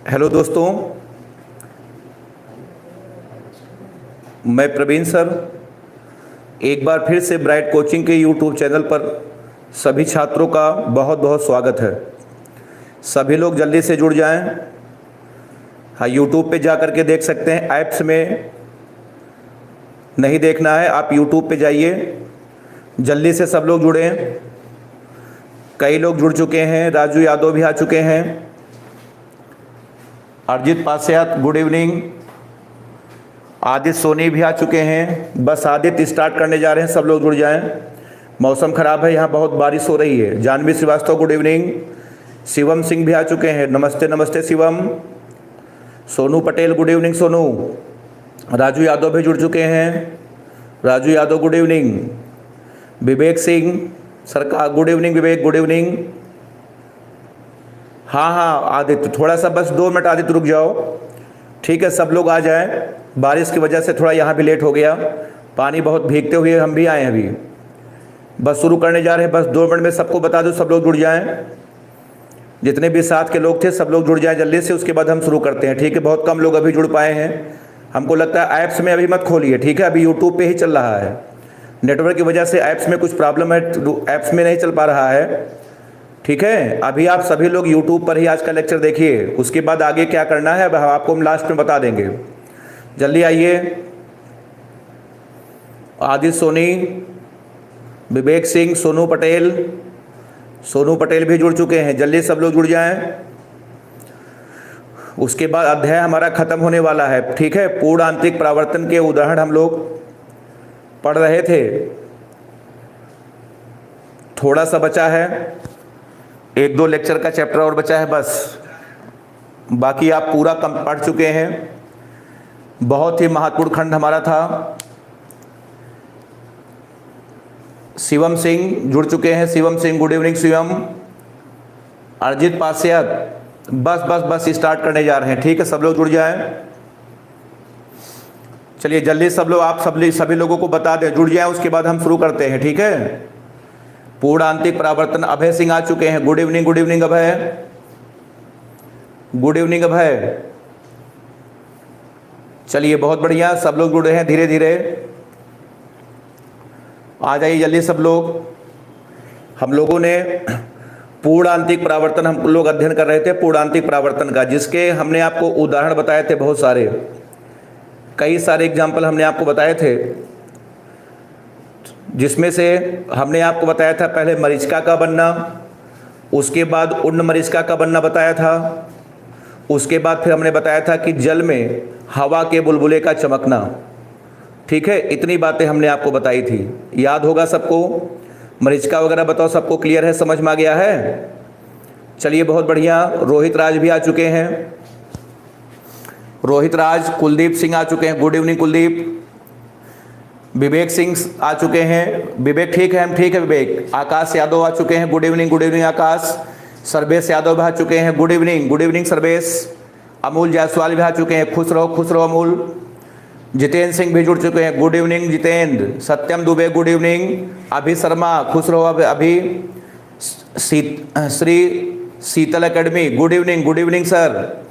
Hello दोस्तों, मैं Praveen sir एक बार फिर से ब्राइट कोचिंग के यूट्यूब चैनल पर सभी छात्रों का बहुत बहुत स्वागत है। सभी लोग जल्दी से जुड़ जाएं। हाँ, यूट्यूब पे जा कर के देख सकते हैं, ऐप्स में नहीं देखना है, आप यूट्यूब पे जाइए। जल्दी से सब लोग जुड़ें। कई लोग जुड़ चुके हैं, राजू यादव भी आ चुके हैं, अरिजीत पासयात गुड इवनिंग, आदित्य सोनी भी आ चुके हैं। बस आदित्य स्टार्ट करने जा रहे हैं, सब लोग जुड़ जाएं। मौसम ख़राब है, यहाँ बहुत बारिश हो रही है। जानवी श्रीवास्तव गुड इवनिंग, शिवम सिंह भी आ चुके हैं, नमस्ते नमस्ते शिवम। Sonu Patel good evening Sonu. राजू यादव भी जुड़ चुके हैं, Raju Yadav good evening. Vivek Singh Sarkar good evening, Vivek good evening. हाँ आदित्य, थोड़ा सा बस 2 मिनट आदित्य रुक जाओ, ठीक है। सब लोग आ जाएं, बारिश की वजह से थोड़ा यहाँ भी लेट हो गया, पानी बहुत भीगते हुए हम भी आए हैं अभी। बस शुरू करने जा रहे हैं, बस 2 मिनट में सबको बता दो, सब लोग जुड़ जाएं। जितने भी साथ के लोग थे सब लोग जुड़ जाएं जल्दी से, उसके बाद हम शुरू करते हैं, ठीक है। बहुत कम लोग अभी जुड़ पाए हैं, हमको लगता है ऐप्स में अभी मत खोलिए, ठीक है। अभी यूट्यूब पे ही चल रहा है, नेटवर्क की वजह से ऐप्स में कुछ प्रॉब्लम है, ऐप्स में नहीं चल पा रहा है, ठीक है। अभी आप सभी लोग यूट्यूब पर ही आज का लेक्चर देखिए, उसके बाद आगे क्या करना है अब आपको हम लास्ट में बता देंगे। जल्दी आइए। आदित्य सोनी, विवेक सिंह, सोनू पटेल भी जुड़ चुके हैं, जल्दी सब लोग जुड़ जाएं। उसके बाद अध्याय हमारा खत्म होने वाला है, ठीक है। पूर्ण आंतरिक परावर्तन के उदाहरण हम लोग पढ़ रहे थे, थोड़ा सा बचा है, 1-2 लेक्चर का चैप्टर और बचा है बस, बाकी आप पूरा कम पढ़ चुके हैं। बहुत ही महत्वपूर्ण खंड हमारा था। शिवम सिंह जुड़ चुके हैं, शिवम सिंह गुड इवनिंग शिवम। अरिजीत पासयात, बस स्टार्ट करने जा रहे हैं, ठीक है। सब लोग जुड़ जाएं। चलिए जल्दी सब लोग, आप सभी लोगों को बता दें, जुड़ जाएं, उसके बाद हम शुरू करते हैं, ठीक है। पूर्ण आंतरिक परावर्तन, अभय सिंह आ चुके हैं, गुड इवनिंग अभय, गुड इवनिंग अभय। चलिए बहुत बढ़िया, सब लोग जुड़े हैं, धीरे धीरे आ जाइए जल्दी सब लोग। हम लोगों ने पूर्ण आंतरिक परावर्तन हम लोग अध्ययन कर रहे थे, पूर्ण आंतरिक परावर्तन का, जिसके हमने आपको उदाहरण बताए थे बहुत सारे, कई सारे एग्जाम्पल हमने आपको बताए थे, जिसमें से हमने आपको बताया था पहले मरीचिका का बनना, उसके बाद उन्न मरीचिका का बनना बताया था, उसके बाद फिर हमने बताया था कि जल में हवा के बुलबुले का चमकना, ठीक है। इतनी बातें हमने आपको बताई थी, याद होगा सबको। मरीचिका वगैरह बताओ, सबको क्लियर है, समझ में आ गया है। चलिए बहुत बढ़िया, रोहित राज भी आ चुके हैं, रोहित राज, कुलदीप सिंह आ चुके हैं, गुड इवनिंग कुलदीप। विवेक सिंह आ चुके हैं, विवेक ठीक है, हम ठीक है विवेक। आकाश यादव आ चुके हैं, गुड इवनिंग आकाश। सर्वेश यादव भी आ चुके हैं, गुड इवनिंग सर्वेश। अमूल जायसवाल भी आ चुके हैं, खुश रहो अमूल। जितेंद्र सिंह भी जुड़ चुके हैं, good evening Jitendra. Satyam Dubey good evening. Abhi Sharma, खुश रहो Abhi. Shri Sheetal academy good evening sir.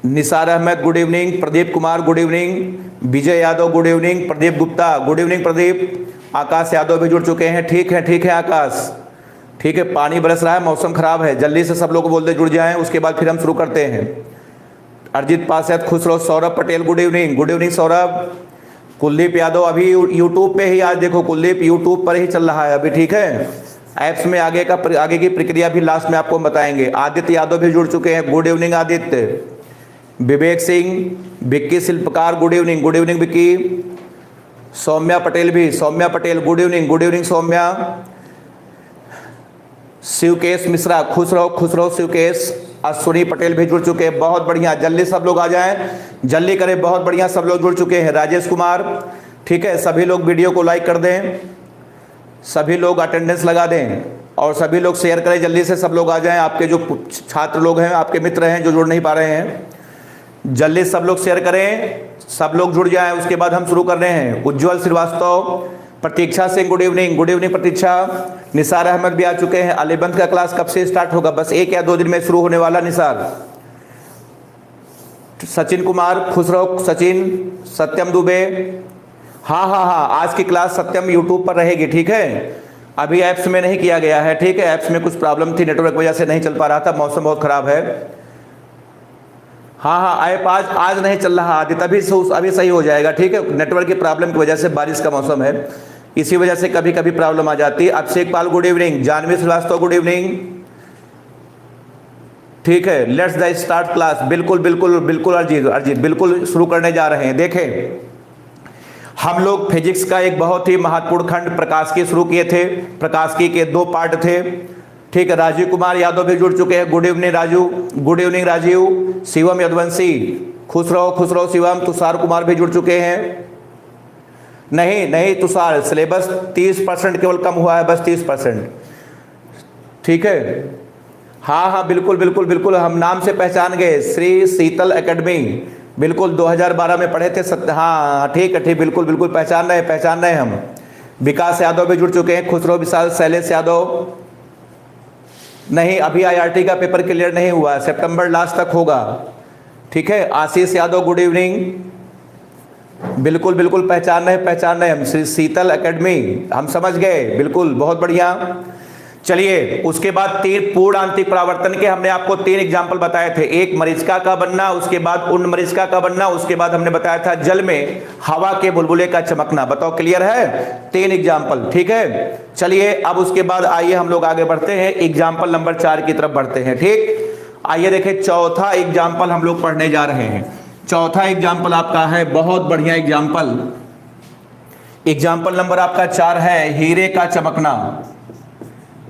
Nisar Ahmed good evening, Pradeep Kumar good evening, Vijay Yadav good evening, Pradeep Gupta good evening Pradeep. Akash Yadav भी जुड़ चुके हैं, ठीक है आकाश, ठीक है। पानी बरस रहा है, मौसम खराब है, जल्दी से सब लोग को बोलते जुड़ जाएं, उसके बाद फिर हम शुरू करते हैं। अरिजीत पासयात खुश रहो। Saurabh Patel good evening Saurabh. कुलदीप यादव अभी यूट्यूब पे ही, आज देखो कुलदीप यूट्यूब पर ही चल रहा है अभी, ठीक है। ऐप्स में आगे की प्रक्रिया भी लास्ट में आपको बताएंगे। आदित्य यादव भी जुड़ चुके हैं, good evening Aditya. Vivek Singh, Vicky Shilpkar good evening Vicky. Saumya Patel good evening Saumya. Shivkesh Mishra खुश रहो शिवकेश। अश्विनी पटेल भी जुड़ चुके हैं, बहुत बढ़िया, जल्दी सब लोग आ जाएं, जल्दी करें, बहुत बढ़िया, सब लोग जुड़ चुके हैं। राजेश कुमार, ठीक है। सभी लोग वीडियो को लाइक कर दें, सभी लोग अटेंडेंस लगा दें, और सभी लोग शेयर करें, जल्दी से सब लोग आ जाएं। आपके जो छात्र लोग हैं, आपके मित्र हैं जो जुड़ नहीं पा रहे हैं, जल्दी सब लोग शेयर करें, सब लोग जुड़ जाएं, उसके बाद हम शुरू कर रहे हैं। उज्जवल श्रीवास्तव, प्रतीक्षा सिंह गुड इवनिंग प्रतीक्षा। निसार अहमद भी आ चुके हैं। अलीबंद का क्लास कब से स्टार्ट होगा? बस 1 या 2 दिन में शुरू होने वाला निसार। सचिन कुमार, खुश रहो सचिन। सत्यम दुबे, हाँ हाँ हाँ, आज की क्लास सत्यम यूट्यूब पर रहेगी, ठीक है। अभी ऐप्स में नहीं किया गया है, ठीक है। ऐप्स में कुछ प्रॉब्लम थी, नेटवर्क वजह से नहीं चल पा रहा था, मौसम बहुत खराब है। हाँ हाँ, ऐप आज नहीं चल रहा आदि, अभी सही हो जाएगा, ठीक है। नेटवर्क की प्रॉब्लम की वजह से, बारिश का मौसम है, इसी वजह से कभी कभी प्रॉब्लम आ जाती है। Abhishek Pal good evening, Janvi Srivastava good evening, ठीक है। Let's the start class. बिल्कुल बिल्कुल बिल्कुल अर्जित बिल्कुल शुरू करने जा रहे हैं। देखें, हम लोग फिजिक्स का एक बहुत ही महत्वपूर्ण खंड प्रकाशिकी शुरू किए थे। प्रकाशिकी के 2 पार्ट थे, ठीक है। राजीव कुमार यादव भी जुड़ चुके हैं, good evening Raju, good evening Rajeev. Shivam Yadvanshi, खुश रहो शिवम। तुषार कुमार भी जुड़ चुके हैं। नहीं तुषार, सिलेबस 30% केवल कम हुआ है, बस 30%, ठीक है। हाँ बिल्कुल हम नाम से पहचान गए, श्री शीतल एकेडमी, बिल्कुल 2012 में पढ़े थे। हाँ ठीक है, बिल्कुल पहचान रहे हम। विकास यादव भी जुड़ चुके हैं, खुश रहो विशाल। शैलेश यादव, नहीं अभी IRT का पेपर क्लियर नहीं हुआ, सितंबर लास्ट तक होगा, ठीक है। आशीष यादव गुड इवनिंग, बिल्कुल पहचान रहे हम। श्री शीतल एकेडमी, हम समझ गए, बिल्कुल बहुत बढ़िया। चलिए, उसके बाद 3 पूर्ण आंतरिक परावर्तन के हमने आपको 3 एग्जाम्पल बताए थे। एक मरीचिका का बनना, उसके बाद उन मरीचिका का बनना, उसके बाद हमने बताया था जल में हवा के बुलबुले का चमकना। बताओ क्लियर है? 3 एग्जाम्पल, ठीक है। चलिए, अब उसके बाद आइए हम लोग आगे बढ़ते हैं, एग्जाम्पल नंबर 4 की तरफ बढ़ते हैं, ठीक। आइए देखें, चौथा एग्जाम्पल हम लोग पढ़ने जा रहे हैं। चौथा एग्जाम्पल आपका है बहुत बढ़िया एग्जाम्पल। एग्जाम्पल नंबर आपका 4 है, हीरे का चमकना।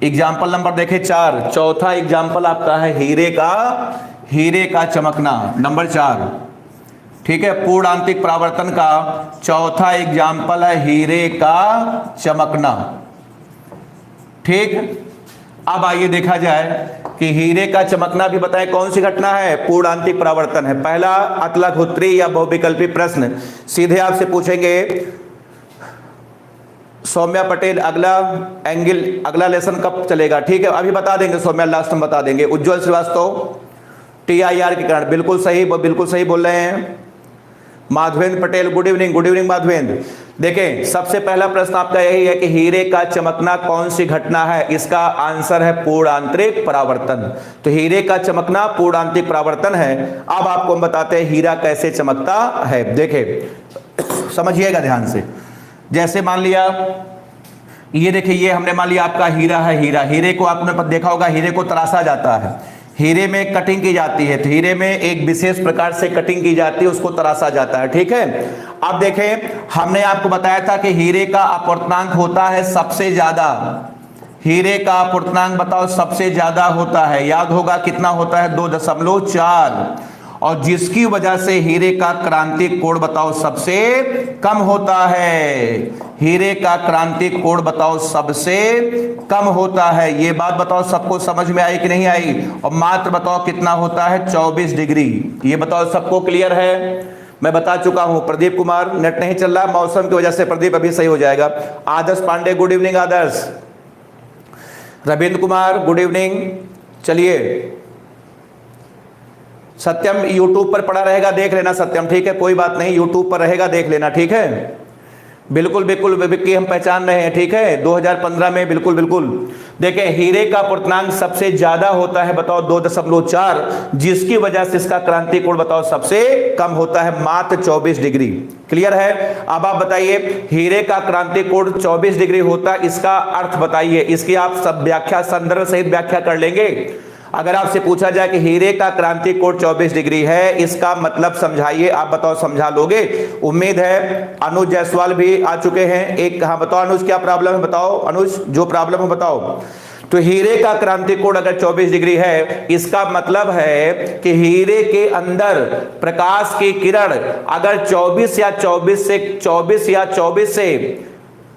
एग्जाम्पल नंबर देखें 4, चौथा एग्जाम्पल आपका है हीरे का चमकना, नंबर 4, ठीक है। पूर्ण आंतरिक परावर्तन का चौथा एग्जाम्पल है हीरे का चमकना, ठीक। अब आइए देखा जाए कि हीरे का चमकना भी बताएं कौन सी घटना है, पूर्ण आंतरिक परावर्तन है। पहला अतलाघुत्री या बहुविकल्पी प्रश्न सीधे आपसे पूछेंगे, सौम्या पटेल अगला लेसन कब चलेगा, ठीक है। अभी बता देंगे सौम्या, लास्ट में बता देंगे। उज्जवल श्रीवास्तव, TIR के कारण, बिल्कुल सही बोल रहे हैं। Madhavendra Patel good evening Madhavendra. देखें, सबसे पहला प्रश्न आपका यही है कि हीरे का चमकना कौन सी घटना है। इसका आंसर है पूर्ण आंतरिक परावर्तन। तो हीरे का चमकना पूर्ण आंतरिक परावर्तन है। अब आपको हम बताते हैं हीरा कैसे चमकता है। देखें, समझिएगा ध्यान से। जैसे मान लिया, ये देखिए, ये हमने मान लिया आपका हीरा है। हीरे को आपने देखा होगा, हीरे को तराशा जाता है, हीरे में कटिंग की जाती है। तो हीरे में एक विशेष प्रकार से कटिंग की जाती है, उसको तराशा जाता है, ठीक है। अब देखें, हमने आपको बताया था कि हीरे का अपवर्तनांक होता है सबसे ज्यादा। हीरे का अपवर्तनांक बताओ सबसे ज्यादा होता है, याद होगा कितना होता है, 2.4। और जिसकी वजह से हीरे का क्रांतिक कोण बताओ सबसे कम होता है। हीरे का क्रांतिक कोण बताओ सबसे कम होता है। ये बात बताओ सबको समझ में आई कि नहीं आई। और मात्र बताओ कितना होता है, 24 डिग्री। ये बताओ सबको क्लियर है? मैं बता चुका हूं। प्रदीप कुमार, नेट नहीं चल रहा मौसम की वजह से, प्रदीप अभी सही हो जाएगा। Adarsh Pandey good evening Adarsh. Ravindra Kumar good evening. चलिए, सत्यम यूट्यूब पर पड़ा रहेगा, देख लेना सत्यम, ठीक है, कोई बात नहीं, यूट्यूब पर रहेगा, देख लेना, ठीक है। बिल्कुल विक्की हम पहचान रहे हैं, ठीक है। 2015 में बिल्कुल देखें, हीरे का अपवर्तनांक सबसे ज्यादा होता है, बताओ 2.4, जिसकी वजह से इसका क्रांतिक कोण बताओ सबसे कम होता है, मात्र 24 डिग्री। क्लियर है? अब आप बताइए, हीरे का क्रांतिक कोण 24 डिग्री होता है, इसका अर्थ बताइए। इसकी आप सब व्याख्या, संदर्भ सहित व्याख्या कर लेंगे। अगर आपसे पूछा जाए कि हीरे का क्रांतिक कोण 24 डिग्री है, इसका मतलब समझाइए, आप बताओ समझा लोगे? उम्मीद है। अनुज जायसवाल भी आ चुके हैं। एक, हाँ बताओ अनुज, क्या प्रॉब्लम है बताओ अनुज, जो प्रॉब्लम है बताओ। तो हीरे का क्रांतिक कोण अगर 24 डिग्री है, इसका मतलब है कि हीरे के अंदर प्रकाश की किरण अगर 24 या 24 से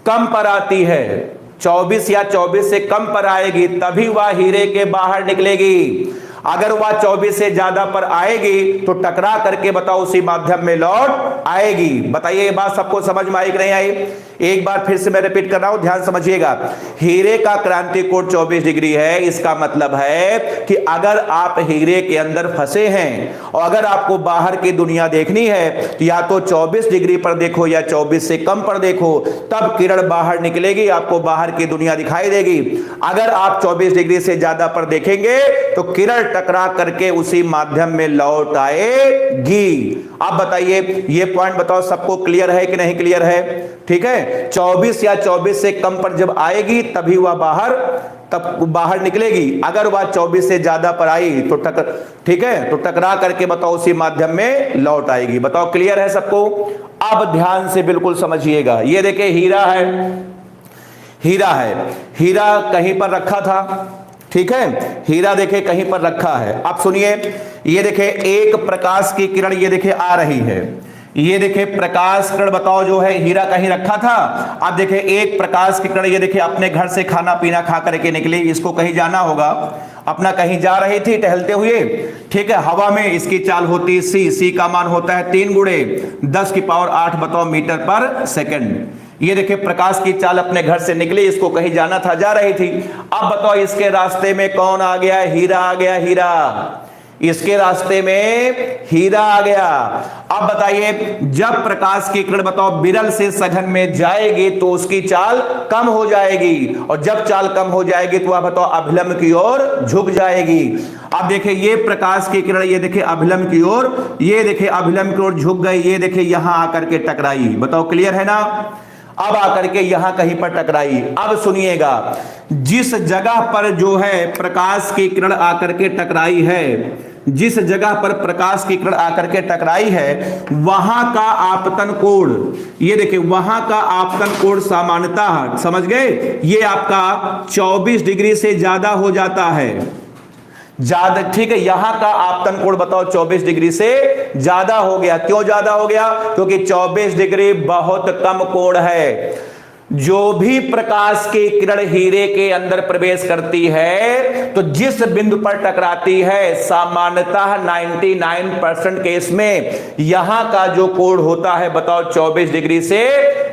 कम पर आती है, 24 या 24 से कम पर आएगी, तभी वह हीरे के बाहर निकलेगी। अगर वह 24 से ज्यादा पर आएगी तो टकरा करके बताओ उसी माध्यम में लौट आएगी। बताइए ये बात सबको समझ में आई कि नहीं आई? एक बार फिर से मैं रिपीट कर रहा हूं, ध्यान समझिएगा। हीरे का क्रांति कोण 24 डिग्री है। इसका मतलब है कि अगर आप हीरे के अंदर फंसे हैं और अगर आपको बाहर की दुनिया देखनी है तो या तो 24 डिग्री पर देखो या 24 से कम पर देखो, तब किरण बाहर निकलेगी, आपको बाहर की दुनिया दिखाई देगी। अगर आप 24 डिग्री से ज्यादा पर देखेंगे तो किरण टकरा करके उसी माध्यम में लौट आएगी। आप बताइए ये पॉइंट बताओ सबको क्लियर है कि नहीं क्लियर है? ठीक है, 24 या 24 से कम पर जब आएगी तभी वह बाहर निकलेगी। अगर वह 24 से ज्यादा पर आई तो ठीक है, तो टकरा करके बताओ उसी माध्यम में लौट आएगी। बताओ क्लियर है सबको? अब ध्यान से बिल्कुल समझिएगा। ये देखिए हीरा है, हीरा कहीं पर रखा था, ठीक है, हीरा देखे कहीं पर रखा है। अब सुनिए, ये देखे एक प्रकाश की किरण ये देखे आ रही है, ये देखे प्रकाश किरण बताओ जो है हीरा कहीं रखा था। अब देखे एक प्रकाश की किरण ये देखे अपने घर से खाना पीना खा करके निकली, इसको कहीं जाना होगा, अपना कहीं जा रही थी टहलते हुए, ठीक है, हवा में इसकी चाल होती है सी का मान होता है 3 गुणे 10 की पावर 8 बताओ मीटर पर सेकंड। ये देखिए प्रकाश की चाल अपने घर से निकली, इसको कहीं जाना था, जा रही थी। अब बताओ इसके रास्ते में कौन आ गया? हीरा आ गया, हीरा इसके रास्ते में हीरा आ गया। अब बताइए जब प्रकाश की किरण बताओ विरल से सघन में जाएगी तो उसकी चाल कम हो जाएगी, और जब चाल कम हो जाएगी तो वह बताओ अभिलंब की ओर झुक जाएगी। अब देखिए ये प्रकाश की किरण ये देखिए अभिलंब की ओर, ये देखिए अभिलंब की ओर झुक गई, ये देखिए यहां आकर के टकराई। बताओ क्लियर है ना? अब आकर के यहां कहीं पर टकराई। अब सुनिएगा, जिस जगह पर जो है प्रकाश की किरण आकर के टकराई है, जिस जगह पर प्रकाश की किरण आकर के टकराई है, वहां का आपतन कोण ये देखिए, वहां का आपतन कोण सामान्यतः समझ गए, ये आपका 24 डिग्री से ज्यादा हो जाता है, ज्यादा, ठीक है। यहां का आपतन कोण बताओ 24 डिग्री से ज्यादा हो गया। क्यों ज्यादा हो गया? क्योंकि 24 डिग्री बहुत कम कोण है। जो भी प्रकाश की किरण हीरे के अंदर प्रवेश करती है तो जिस बिंदु पर टकराती है, सामान्यतः 99% केस में यहां का जो कोण होता है बताओ 24 डिग्री से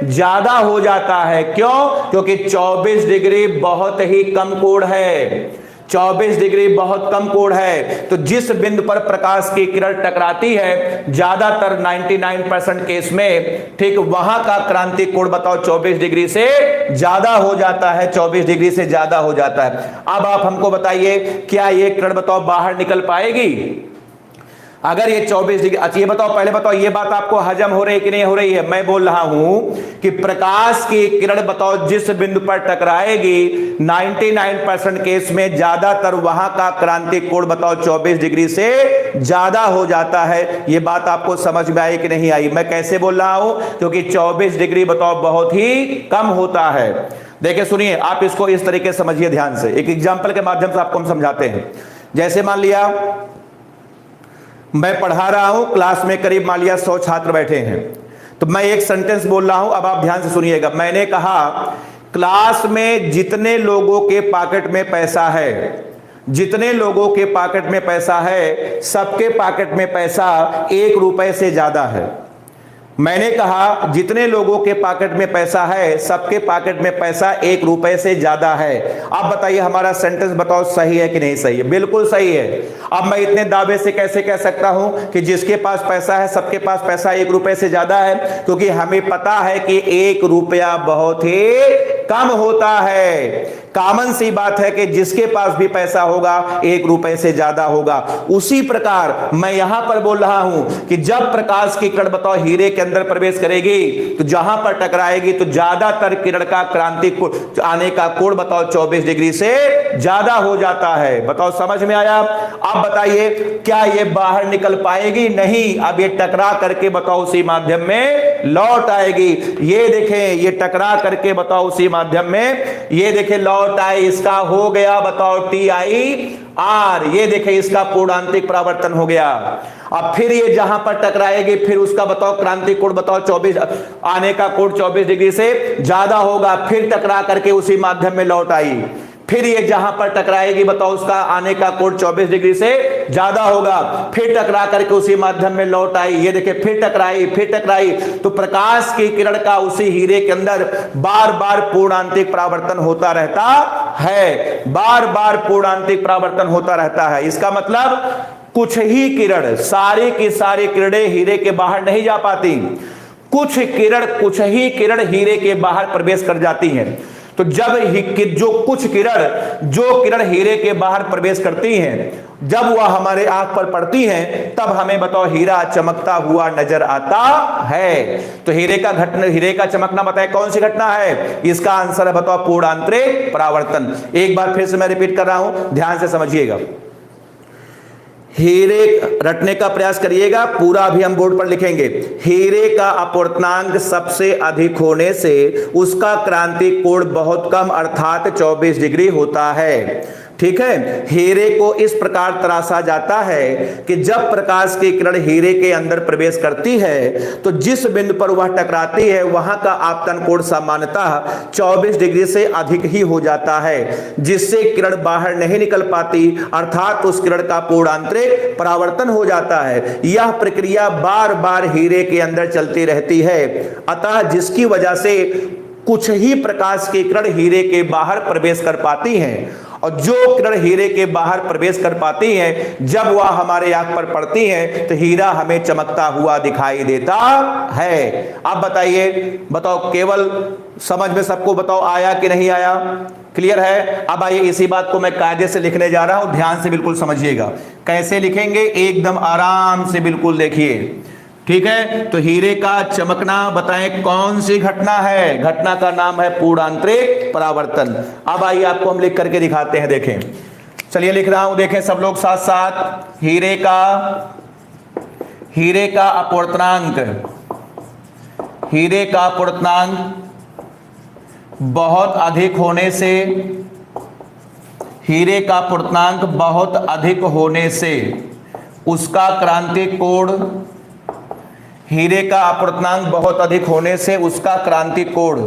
ज्यादा हो जाता है। क्यों? क्योंकि 24 डिग्री बहुत ही कम कोण है, 24 डिग्री बहुत कम कोण है। तो जिस बिंदु पर प्रकाश की किरण टकराती है, ज्यादातर 99% केस में, ठीक, वहां का क्रांति कोण बताओ 24 डिग्री से ज्यादा हो जाता है, 24 डिग्री से ज्यादा हो जाता है। अब आप हमको बताइए क्या ये किरण बताओ बाहर निकल पाएगी? अगर ये 24 डिग्री, अच्छा ये बताओ, पहले बताओ ये बात आपको हजम हो रही है कि नहीं हो रही है? मैं बोल रहा हूं कि प्रकाश की किरण बताओ जिस बिंदु पर टकराएगी 99% केस में ज्यादातर वहां का क्रांति कोण बताओ 24 डिग्री से ज्यादा हो जाता है। ये बात आपको समझ में आई कि नहीं आई? मैं कैसे बोल रहा हूं? क्योंकि 24 डिग्री बताओ बहुत ही कम होता है। देखिए सुनिए, आप इसको इस तरीके से समझिए ध्यान से, एक एग्जाम्पल के माध्यम से आपको हम समझाते हैं। जैसे मान लिया मैं पढ़ा रहा हूं, क्लास में करीब मान लिया 100 छात्र बैठे हैं, तो मैं एक सेंटेंस बोल रहा हूं, अब आप ध्यान से सुनिएगा। मैंने कहा क्लास में जितने लोगों के पॉकेट में पैसा है, जितने लोगों के पॉकेट में पैसा है, सबके पॉकेट में पैसा 1 रुपए से ज्यादा है। मैंने कहा जितने लोगों के पॉकेट में पैसा है, सबके पॉकेट में पैसा 1 रुपए से ज्यादा है। अब बताइए हमारा सेंटेंस बताओ सही है कि नहीं सही है? बिल्कुल सही है। अब मैं इतने दावे से कैसे कह सकता हूं कि जिसके पास पैसा है सबके पास पैसा 1 रुपए से ज्यादा है? क्योंकि हमें पता है कि 1 रुपया बहुत ही कम होता है। कॉमन सी बात है कि जिसके पास भी पैसा होगा 1 रुपए से ज्यादा होगा। उसी प्रकार मैं यहां पर बोल रहा हूं कि जब प्रकाश की किरण बताओ हीरे के अंदर प्रवेश करेगी तो जहां पर टकराएगी तो ज्यादातर किरण का क्रांति आने का कोण बताओ 24 डिग्री से ज्यादा हो जाता है। बताओ समझ में आया? अब बताइए क्या ये बाहर निकल पाएगी? नहीं। अब ये टकरा करके बताओ उसी माध्यम में लौट आएगी। ये देखें, ये टकरा करके बताओ उसी माध्यम में, ये देखें लौट आए, इसका हो गया बताओ TIR। ये देखें इसका पूर्णांतिक परावर्तन हो गया। अब फिर ये जहां पर टकराएगी फिर उसका बताओ क्रांति कोण बताओ 24 आने का कोण 24 डिग्री से ज्यादा होगा। फिर टकरा करके उसी माध्यम में लौट आई, फिर ये जहां पर टकराएगी बताओ उसका आने का कोण 24 डिग्री से ज्यादा होगा, फिर टकरा करके उसी माध्यम में लौट आई, ये देखिए फिर टकराई, तो प्रकाश की किरण का उसी हीरे के अंदर बार बार पूर्णांतिक परावर्तन होता रहता है, बार बार पूर्णांतिक परावर्तन होता रहता है। इसका मतलब कुछ ही किरण, सारी की सारी किरणें हीरे के बाहर नहीं जा पाती, कुछ ही किरण हीरे के बाहर प्रवेश कर जाती हैं। तो जब जो किरण हीरे के बाहर प्रवेश करती हैं, जब वह हमारे आंख पर पड़ती हैं, तब हमें बताओ हीरा चमकता हुआ नजर आता है। तो हीरे का चमकना बताए कौन सी घटना है? इसका आंसर है बताओ पूर्णांतरिक परावर्तन। एक बार फिर से मैं रिपीट कर रहा हूं, ध्यान से समझिएगा, हीरे रटने का प्रयास करिएगा, पूरा अभी हम बोर्ड पर लिखेंगे। हीरे का अपवर्तनांक सबसे अधिक होने से उसका क्रांतिक कोण बहुत कम अर्थात 24 डिग्री होता है। ठीक है, हीरे को इस प्रकार तराशा जाता है कि जब प्रकाश की किरण हीरे के अंदर प्रवेश करती है तो जिस बिंदु पर वह टकराती है वहां का आपतन कोण सामान्यतः 24 डिग्री से अधिक ही हो जाता है, जिससे किरण बाहर नहीं निकल पाती, अर्थात उस किरण का पूर्णांतरिक परावर्तन हो जाता है। यह प्रक्रिया बार बार हीरे के अंदर चलती रहती है, अतः जिसकी वजह से कुछ ही प्रकाश की किरण हीरे के बाहर प्रवेश कर पाती हैं, और जो किरण हीरे के बाहर प्रवेश कर पाती हैं, जब वह हमारे आंख पर पड़ती हैं तो हीरा हमें चमकता हुआ दिखाई देता है। अब बताओ केवल समझ में सबको बताओ आया कि नहीं आया? क्लियर है? अब आइए इसी बात को मैं कायदे से लिखने जा रहा हूं, ध्यान से बिल्कुल समझिएगा। कैसे लिखेंगे? एकदम आराम से बिल्कुल देखिए। ठीक है, तो हीरे का चमकना बताएं कौन सी घटना है? घटना का नाम है पूर्णांतरिक परावर्तन। अब आइए आपको हम लिख करके दिखाते हैं, देखें। चलिए लिख रहा हूं, देखें सब लोग साथ साथ। हीरे का अपवर्तनांक बहुत अधिक होने से, हीरे का अपवर्तनांक बहुत अधिक होने से उसका क्रांतिक कोण, हीरे का अपवर्तनांक बहुत अधिक होने से उसका क्रांतिक कोण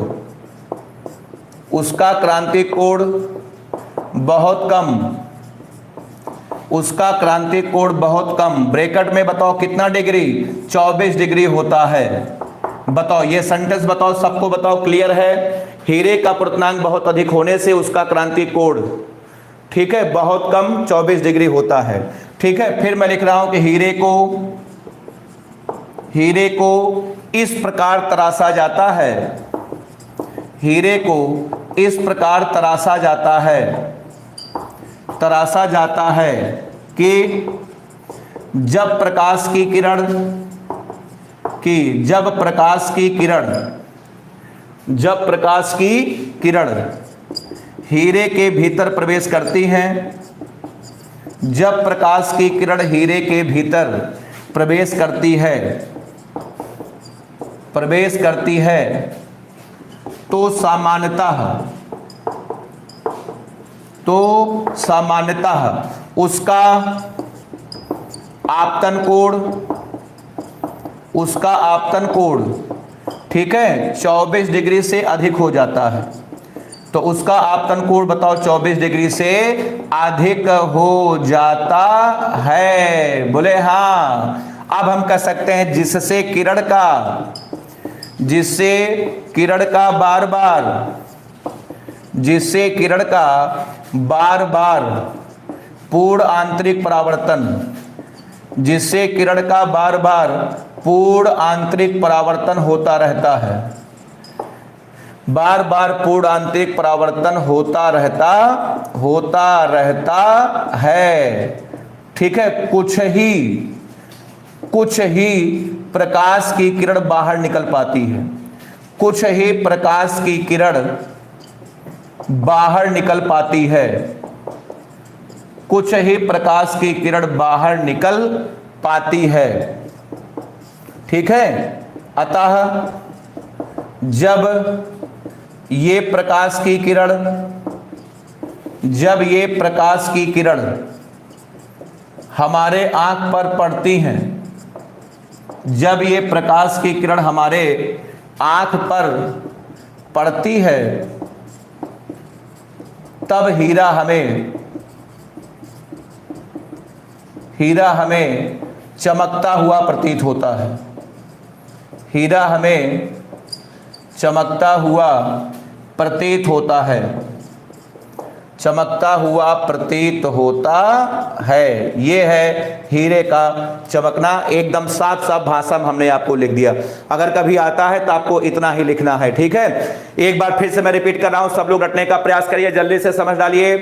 बहुत कम, ब्रैकेट में बताओ कितना डिग्री? 24 डिग्री होता है। बताओ ये सेंटेंस बताओ, सबको बताओ, क्लियर है? हीरे का अपवर्तनांक बहुत अधिक होने से उसका क्रांतिक कोण, ठीक है, बहुत कम 24 डिग्री होता है। ठीक है, फिर मैं लिख रहा हूं कि हीरे को इस प्रकार तराशा जाता है, हीरे को इस प्रकार तराशा जाता है कि जब प्रकाश की किरण हीरे के भीतर प्रवेश करती हैं, जब प्रकाश की किरण हीरे के भीतर प्रवेश करती है तो सामान्यतः उसका आपतन कोण ठीक है 24 डिग्री से अधिक हो जाता है। तो उसका आपतन कोण बताओ 24 डिग्री से अधिक हो जाता है। बोले हाँ। अब हम कह सकते हैं जिससे किरण का बार बार पूर्ण आंतरिक परावर्तन होता रहता है, बार बार पूर्ण आंतरिक परावर्तन होता रहता है। ठीक है, कुछ ही प्रकाश की किरण बाहर निकल पाती है, कुछ ही प्रकाश की किरण बाहर निकल पाती है, कुछ ही प्रकाश की किरण बाहर निकल पाती है। ठीक है, अतः जब ये प्रकाश की किरण हमारे आंख पर पड़ती हैं, जब ये प्रकाश की किरण हमारे आंख पर पड़ती है तब हीरा हमें चमकता हुआ प्रतीत होता है। हीरा हमें चमकता हुआ प्रतीत होता है, चमकता हुआ प्रतीत होता है। ये है हीरे का चमकना। एकदम साफ साफ भाषा में हमने आपको लिख दिया। अगर कभी आता है तो आपको इतना ही लिखना है, ठीक है। एक बार फिर से मैं रिपीट कर रहा हूं, सब लोग रटने का प्रयास करिए, जल्दी से समझ डालिए,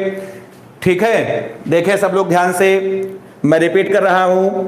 ठीक है। देखिए सब लोग ध्यान से, मैं रिपीट कर रहा हूं।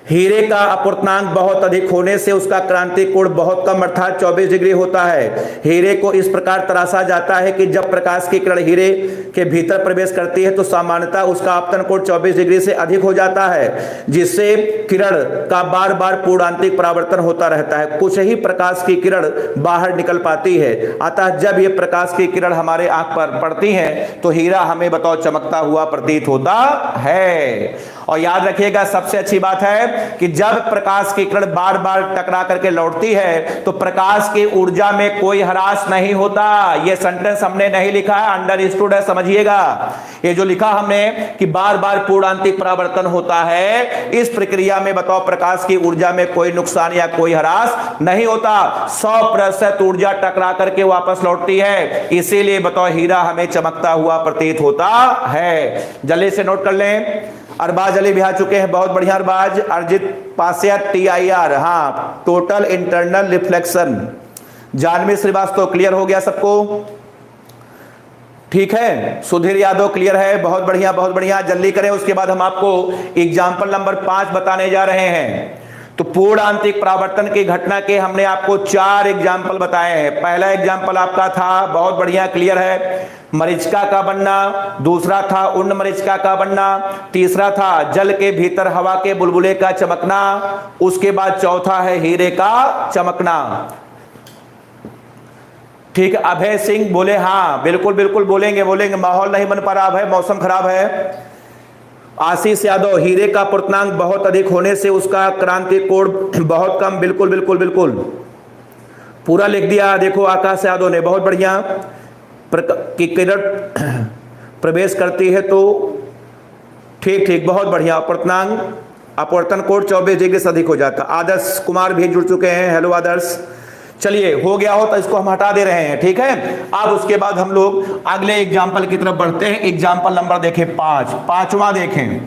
हीरे का अपूर्णांक बहुत अधिक होने से उसका क्रांति कोण बहुत कम अर्थात 24 डिग्री होता है। हीरे को इस प्रकार तराशा जाता है कि जब प्रकाश की किरण हीरे के भीतर प्रवेश करती है तो सामान्यतः उसका आपतन कोण 24 डिग्री से अधिक हो जाता है, जिससे किरण का बार बार पूर्णांतिक परावर्तन होता रहता है। कुछ ही प्रकाश की किरण बाहर निकल पाती है, अतः जब ये प्रकाश की किरण हमारे आंख पर पड़ती है तो हीरा हमें बताओ चमकता हुआ प्रतीत होता है। और याद रखिएगा सबसे अच्छी बात है कि जब प्रकाश की किरण बार बार टकरा करके लौटती है तो प्रकाश की ऊर्जा में कोई ह्रास नहीं होता। यह सेंटेंस हमने नहीं लिखा है, अंडरस्टूड है, समझिएगा। ये जो लिखा हमने कि बार बार पूर्णांतिक परावर्तन होता है, इस प्रक्रिया में बताओ प्रकाश की ऊर्जा में कोई नुकसान या कोई ह्रास नहीं होता। 100% ऊर्जा टकरा करके वापस लौटती है, इसीलिए बताओ हीरा हमें चमकता हुआ प्रतीत होता है। जल्दी से नोट कर लें। अरबाज अली भी आ चुके हैं, बहुत बढ़िया अरबाज। अर्जित पासिया TIR, हाँ, total internal reflection. Janvi Srivastava clear हो गया सबको, ठीक है। सुधीर यादव क्लियर है, बहुत बढ़िया बहुत बढ़िया, जल्दी करें। उसके बाद हम आपको एग्जाम्पल नंबर 5 बताने जा रहे हैं। तो पूर्णांतिक परावर्तन की घटना के हमने आपको 4 एग्जाम्पल बताए हैं। पहला एग्जाम्पल आपका था, बहुत बढ़िया क्लियर है, मरीचिका का बनना। दूसरा था उन्न मरीचिका का बनना। तीसरा था जल के भीतर हवा के बुलबुले का चमकना। उसके बाद चौथा है हीरे का चमकना, ठीक है। अभय सिंह बोले हाँ, बिल्कुल बिल्कुल बोलेंगे बोलेंगे, माहौल नहीं बन पा रहा है, मौसम खराब है। आशीष यादव, हीरे का पूर्णांक बहुत अधिक होने से उसका क्रांति कोण बहुत कम, बिल्कुल बिल्कुल बिल्कुल पूरा लिख दिया। देखो आकाश यादव ने, बहुत बढ़िया, की किरण प्रवेश करती है तो ठीक ठीक, बहुत बढ़िया, पूर्णांक अपवर्तन कोण 24 डिग्री से अधिक हो जाता। आदर्श कुमार भी जुड़ चुके हैं, हेलो आदर्श। चलिए हो गया हो तो इसको हम हटा दे रहे हैं, ठीक है। अब उसके बाद हम लोग अगले एग्जाम्पल की तरफ बढ़ते हैं। एग्जाम्पल नंबर देखें 5, पांचवा देखें,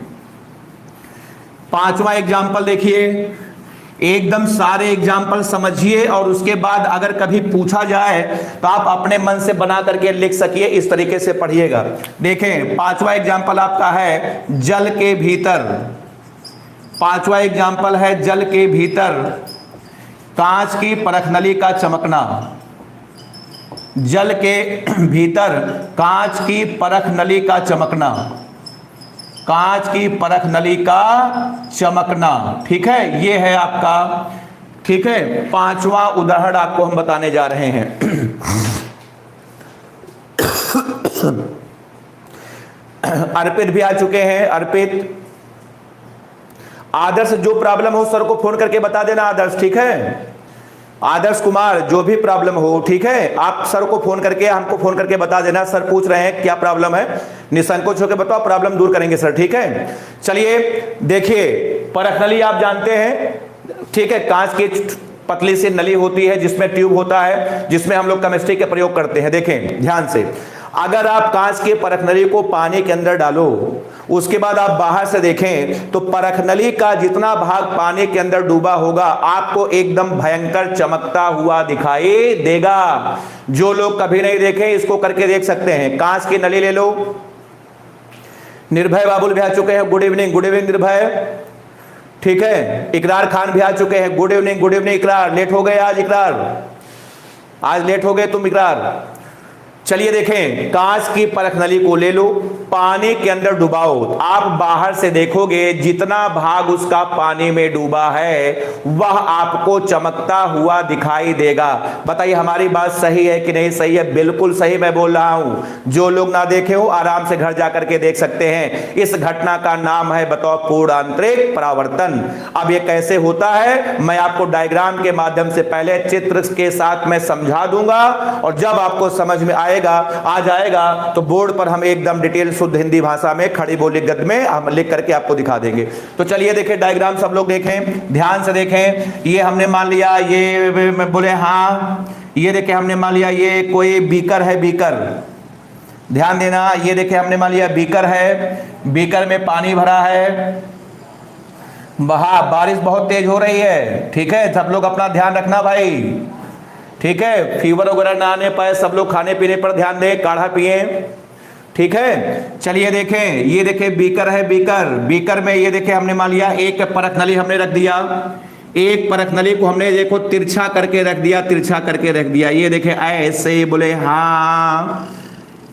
पांचवा एग्जाम्पल देखिए। एकदम सारे एग्जाम्पल समझिए और उसके बाद अगर कभी पूछा जाए तो आप अपने मन से बना करके लिख सकिए, इस तरीके से पढ़िएगा। देखें पांचवा एग्जाम्पल आपका है जल के भीतर। पांचवा एग्जाम्पल है जल के भीतर कांच की परखनली का चमकना। जल के भीतर कांच की परखनली का चमकना, कांच की परखनली का चमकना, ठीक है। ये है आपका, ठीक है, पांचवा उदाहरण आपको हम बताने जा रहे हैं। अर्पित भी आ चुके हैं, अर्पित। आदर्श जो प्रॉब्लम हो सर को फोन करके बता देना आदर्श, ठीक है। आदर्श कुमार जो भी प्रॉब्लम हो, ठीक है, आप सर को फोन करके हमको फोन करके बता देना, सर पूछ रहे हैं क्या प्रॉब्लम है, निसंकोच होकर बताओ, प्रॉब्लम दूर करेंगे सर, ठीक है। चलिए देखिए, परखनली आप जानते हैं, ठीक है, कांच की पतली सी नली होती है जिसमें ट्यूब होता है, जिसमें हम लोग केमिस्ट्री के प्रयोग करते हैं। देखें ध्यान से, अगर आप कांच के परखनली को पानी के अंदर डालो, उसके बाद आप बाहर से देखें तो परखनली का जितना भाग पानी के अंदर डूबा होगा आपको एकदम भयंकर चमकता हुआ दिखाई देगा। जो लोग कभी नहीं देखे इसको करके देख सकते हैं। कांच की नली ले लो। निर्भय बाबुल भी आ चुके हैं, गुड इवनिंग, गुड इवनिंग निर्भय, ठीक है। इकरार खान भी आ चुके हैं, गुड इवनिंग, गुड इवनिंग इकरार। लेट हो गए आज इकरार, आज लेट हो गए तुम इकरार। चलिए देखें, कांच की परखनली को ले लो, पानी के अंदर डुबाओ, आप बाहर से देखोगे जितना भाग उसका पानी में डूबा है वह आपको चमकता हुआ दिखाई देगा। बताइए हमारी बात सही है कि नहीं सही है? बिल्कुल सही मैं बोल रहा हूं। जो लोग ना देखे हो आराम से घर जाकर के देख सकते हैं। इस घटना का नाम है बताओ पूर्णांतरिक परावर्तन। अब ये कैसे होता है मैं आपको डायग्राम के माध्यम से पहले चित्र के साथ मैं समझा दूंगा, और जब आपको समझ में आए आ जाएगा तो बोर्ड पर हम एकदम डिटेल शुद्ध हिंदी भाषा में खड़ी बोली गद्य में हम लिख करके आपको दिखा देंगे। तो चलिए देखें डायग्राम सब लोग देखें, ध्यान से देखें। ये हमने मान लिया, ये बोले हाँ, ये देखें हमने मान लिया ये कोई बीकर है, बीकर, ध्यान देना। ये देखें हमने मान लिया बीकर है, बीकर में पानी भरा है, बारिश बहुत तेज हो रही है, ठीक है। सब लोग अपना ध्यान रखना भाई, ठीक है। फीवर वगैरह ना आने पाए, सब लोग खाने पीने पर ध्यान दें, काढ़ा पिए, ठीक है। चलिए देखें, ये देखें बीकर है, बीकर, बीकर में ये देखें हमने मान लिया एक परख नली हमने रख दिया, एक परख नली को हमने देखो तिरछा करके रख दिया, तिरछा करके रख दिया। ये देखें ऐसे बोले हाँ,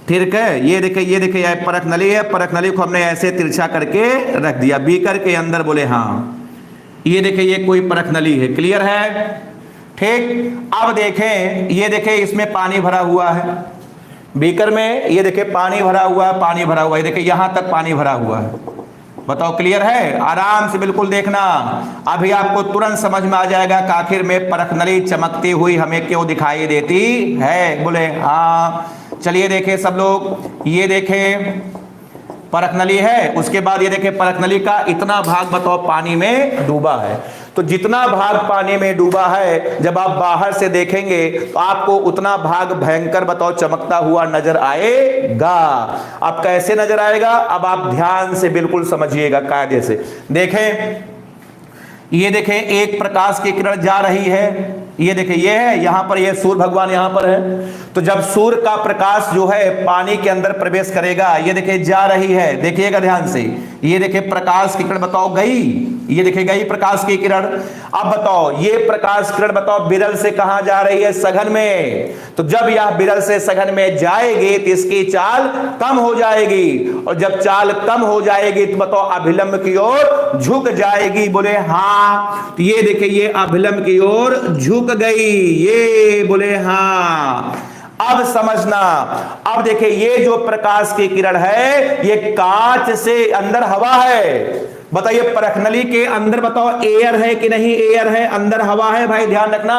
ठीक है। ये देखें, ये देखें यह परख नली है, परख नली को हमने ऐसे तिरछा करके रख दिया, बीकर के अंदर बोले हाँ। ये देखें ये कोई परख नली है, क्लियर है, ठीक। अब देखें, ये देखें इसमें पानी भरा हुआ है, बीकर में ये देखें पानी भरा हुआ है, पानी भरा हुआ है, देखिए यहां तक पानी भरा हुआ है। बताओ क्लियर है, आराम से बिल्कुल देखना, अभी आपको तुरंत समझ में आ जाएगा कि आखिर में परख नली चमकती हुई हमें क्यों दिखाई देती है, बोले हाँ। चलिए देखें सब लोग, ये देखें परख नली है, उसके बाद ये देखें परख नली का इतना भाग बताओ पानी में डूबा है। तो जितना भाग पानी में डूबा है जब आप बाहर से देखेंगे तो आपको उतना भाग भयंकर बताओ चमकता हुआ नजर आएगा। अब कैसे नजर आएगा, अब आप ध्यान से बिल्कुल समझिएगा कायदे से देखें। ये देखें एक प्रकाश की किरण जा रही है, ये देखें ये है, यहां पर ये सूर्य भगवान यहां पर है। तो जब सूर्य का प्रकाश जो है पानी के अंदर प्रवेश करेगा, ये देखें जा रही है, देखिएगा ध्यान से। ये देखें प्रकाश की किरण बताओ गई, ये देखें गई प्रकाश की किरण। अब बताओ ये प्रकाश किरण बताओ बिरल से कहां जा रही है, सघन में। तो जब यह बिरल से सघन में जाएगी तो इसकी चाल कम हो जाएगी, और जब चाल कम हो जाएगी तो बताओ अभिलंब की ओर झुक जाएगी, बोले हाँ। तो ये देखिए ये अभिलंब की ओर झुक गई, ये बोले हाँ। अब समझना, अब देखिए ये जो प्रकाश की किरण है ये कांच से, अंदर हवा है। बताइए परख नली के अंदर बताओ एयर है कि नहीं, एयर है, अंदर हवा है भाई, ध्यान रखना।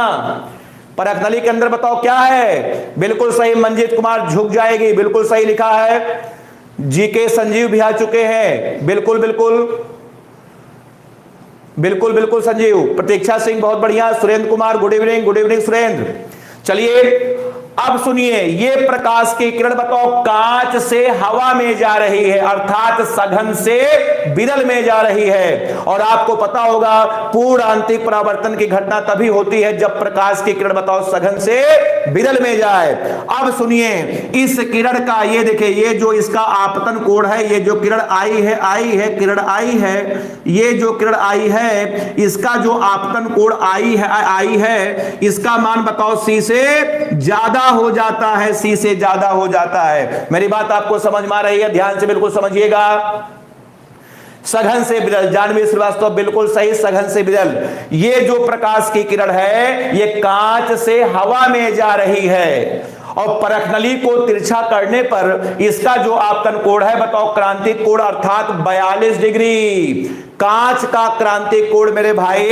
परख नली के अंदर बताओ क्या है, बिल्कुल सही मंजीत कुमार, झुक जाएगी, बिल्कुल सही लिखा है। जीके संजीव भी आ चुके हैं, बिल्कुल बिल्कुल बिल्कुल बिल्कुल संजीव। प्रतीक्षा सिंह बहुत बढ़िया, Surendra Kumar good evening, good evening Surendra. चलिए अब सुनिए, ये प्रकाश की किरण बताओ कांच से हवा में जा रही है, अर्थात सघन से विरल में जा रही है। और आपको पता होगा पूर्ण आंतरिक परावर्तन की घटना तभी होती है जब प्रकाश की किरण बताओ सघन से विरल में जाए। अब सुनिए इस किरण का, ये देखिए ये जो इसका आपतन कोण है, ये जो किरण आई है, किरण आई है, ये जो किरण आई है इसका जो आपतन कोण आई है, इसका मान बताओ सी से ज्यादा हो जाता है, सी से ज्यादा हो जाता है। मेरी बात आपको समझ में आ रही है, ध्यान से बिल्कुल समझिएगा। सघन से विरल, जानवी श्रीवास्तव बिल्कुल सही, सघन से विरल। ये जो प्रकाश की किरण है ये कांच से हवा में जा रही है, और परख नली को तिरछा करने पर इसका जो आपतन कोण है बताओ क्रांतिक कोण, अर्थात 42 डिग्री। कांच का क्रांतिक कोण मेरे भाई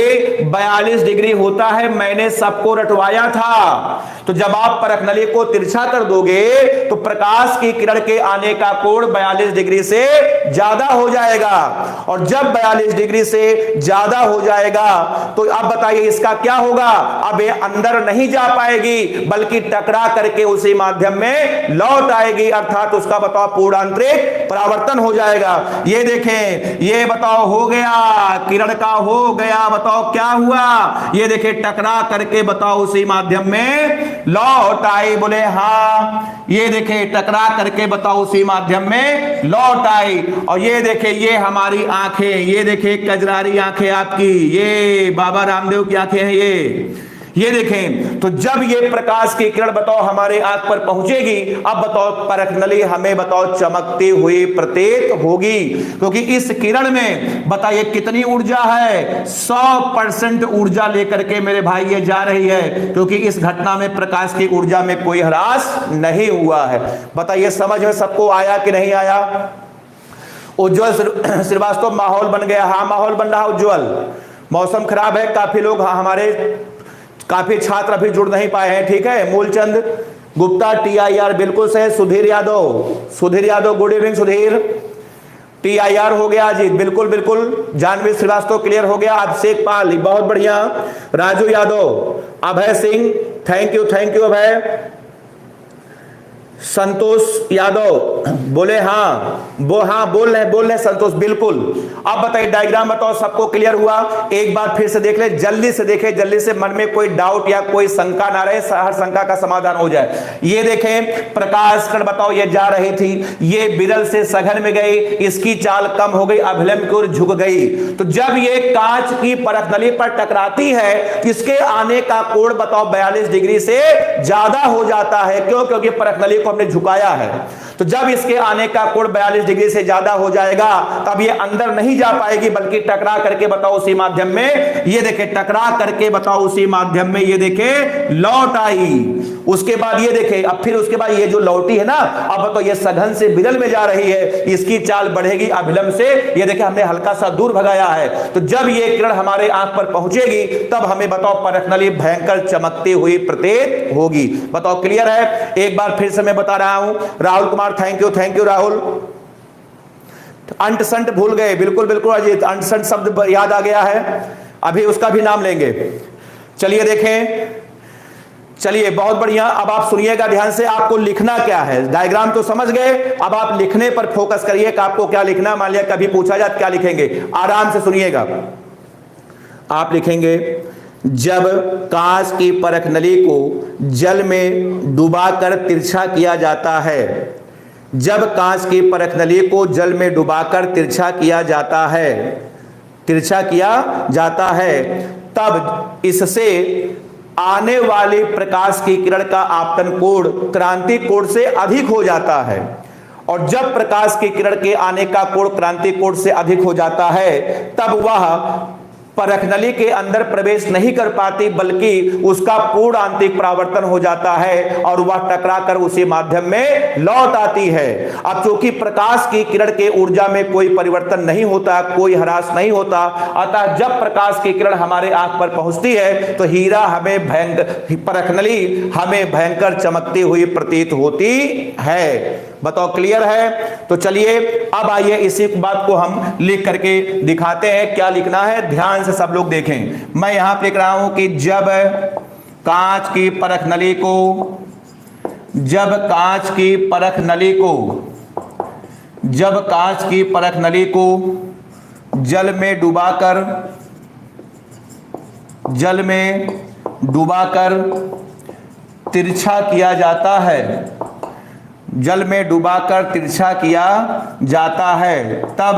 42 डिग्री होता है, मैंने सबको रटवाया था। तो जब आप परख नली को तिरछा कर दोगे तो प्रकाश की किरण के आने का कोण 42 डिग्री से ज्यादा हो जाएगा, और जब 42 डिग्री से ज्यादा हो जाएगा तो अब बताइए इसका क्या होगा, अब ये अंदर नहीं जा पाएगी बल्कि टकरा करके उसी माध्यम में लौट आएगी, अर्थात उसका बताओ पूर्ण आंतरिक परावर्तन हो जाएगा। ये देखें, ये बताओ हो गया, किरण का हो गया, बताओ क्या हुआ, ये देखें टकरा करके बताओ उसी माध्यम में लौट आई, बोले हाँ। ये देखें टकरा करके बताओ उसी माध्यम में लौट आई। और ये देखें ये हमारी आंखें, ये देखें कजरारी आंखें आपकी, ये बाबा रामदेव की आंखें हैं ये देखें। तो जब ये प्रकाश की किरण बताओ हमारे आंख पर पहुंचेगी, अब बताओ परख नली हमें बताओ चमकती हुई प्रतीत होगी, क्योंकि इस किरण में बताइए कितनी ऊर्जा है, 100% ऊर्जा लेकर के मेरे भाई ये जा रही है, क्योंकि इस घटना में प्रकाश की ऊर्जा में कोई ह्रास नहीं हुआ है। बताइए समझ में सबको आया कि नहीं आया। उज्जवल श्रीवास्तव माहौल बन गया, हाँ माहौल बन रहा उज्जवल। मौसम खराब है, काफी लोग हमारे काफी छात्र अभी जुड़ नहीं पाए हैं, ठीक है। मूलचंद गुप्ता TIR बिल्कुल सही। Sudhir Yadav good evening Sudhir. TIR हो गया अजीत, बिल्कुल बिल्कुल। जानवी श्रीवास्तव क्लियर हो गया। अभिषेक पाल बहुत बढ़िया। राजू यादव, अभय सिंह थैंक यू अभय। संतोष यादव बोले हाँ बोल रहे संतोष बिल्कुल। अब बताइए डायग्राम बताओ, सबको क्लियर हुआ? एक बार फिर से देख ले, जल्दी से देखे, जल्दी से, मन में कोई डाउट या कोई शंका ना रहे, हर शंका का समाधान हो जाए। ये देखें प्रकाश कण बताओ, ये जा रही थी, ये विरल से सघन में गई, इसकी चाल कम हो गई, अभिलंब की ओर झुक गई। तो जब ये कांच की परखनली पर टकराती है, इसके आने का कोण बताओ 42 डिग्री से ज्यादा हो जाता है। क्यों? क्योंकि परखनली को हमने झुकाया है। तो जब इसके आने का कोण 42 डिग्री से ज्यादा हो जाएगा, तब ये अंदर नहीं जा पाएगी, बल्कि टकरा करके बताओ उसी माध्यम में, ये देखे टकरा करके बताओ उसी माध्यम में, ये देखे लौट आई। उसके बाद ये देखे, अब फिर उसके बाद ये जो लौटी है ना, अब बताओ ये सघन से विरल में जा रही है, इसकी चाल बढ़ेगी अभिलंब से। ये देखे हमने हल्का सा दूर भगाया है। तो जब ये किरण हमारे आंख पर पहुंचेगी, तब हमें बताओ परखनली भयंकर चमकती हुई प्रतीत होगी। बताओ क्लियर है? एक बार फिर से मैं बता रहा हूं। Rahul Kumar thank you Rahul. अंट संट भूल गए, बिल्कुल बिल्कुल अजीत, अंट संट शब्द याद आ गया है, अभी उसका भी नाम लेंगे। चलिए देखें, चलिए बहुत बढ़िया। अब आप सुनिएगा ध्यान से, आपको लिखना क्या है। डायग्राम तो समझ गए, अब आप लिखने पर फोकस करिए कि आपको क्या लिखना। मान लिया कभी पूछा जाए क्या लिखेंगे, आराम से सुनिएगा। आप लिखेंगे जब कांच की परखनली को जल में डुबाकर तिरछा किया जाता है, जब कांच की परखनली को जल में डुबाकर तिरछा किया जाता है, तब इससे आने वाली प्रकाश की किरण का आपतन कोण क्रांति कोण से अधिक हो जाता है। और जब प्रकाश की किरण के आने का कोण क्रांति कोण से अधिक हो जाता है, तब वह परखनली के अंदर प्रवेश नहीं कर पाती, बल्कि उसका पूर्ण आंतरिक परावर्तन हो जाता है और वह टकराकर उसी माध्यम में लौट आती है। अब चूंकि प्रकाश की किरण के ऊर्जा में कोई परिवर्तन नहीं होता, कोई ह्रास नहीं होता, अतः जब प्रकाश की किरण हमारे आंख पर पहुंचती है, तो हीरा हमें परखनली हमें भयंकर चमकती हुई प्रतीत होती है। बताओ क्लियर है? तो चलिए अब आइए इसी बात को हम लिख करके दिखाते हैं। क्या लिखना है ध्यान से सब लोग देखें। मैं यहां पे लिख रहा हूं कि जब कांच की परखनली को जल में डुबाकर तिरछा किया जाता है, जल में डुबाकर तिरछा किया जाता है, तब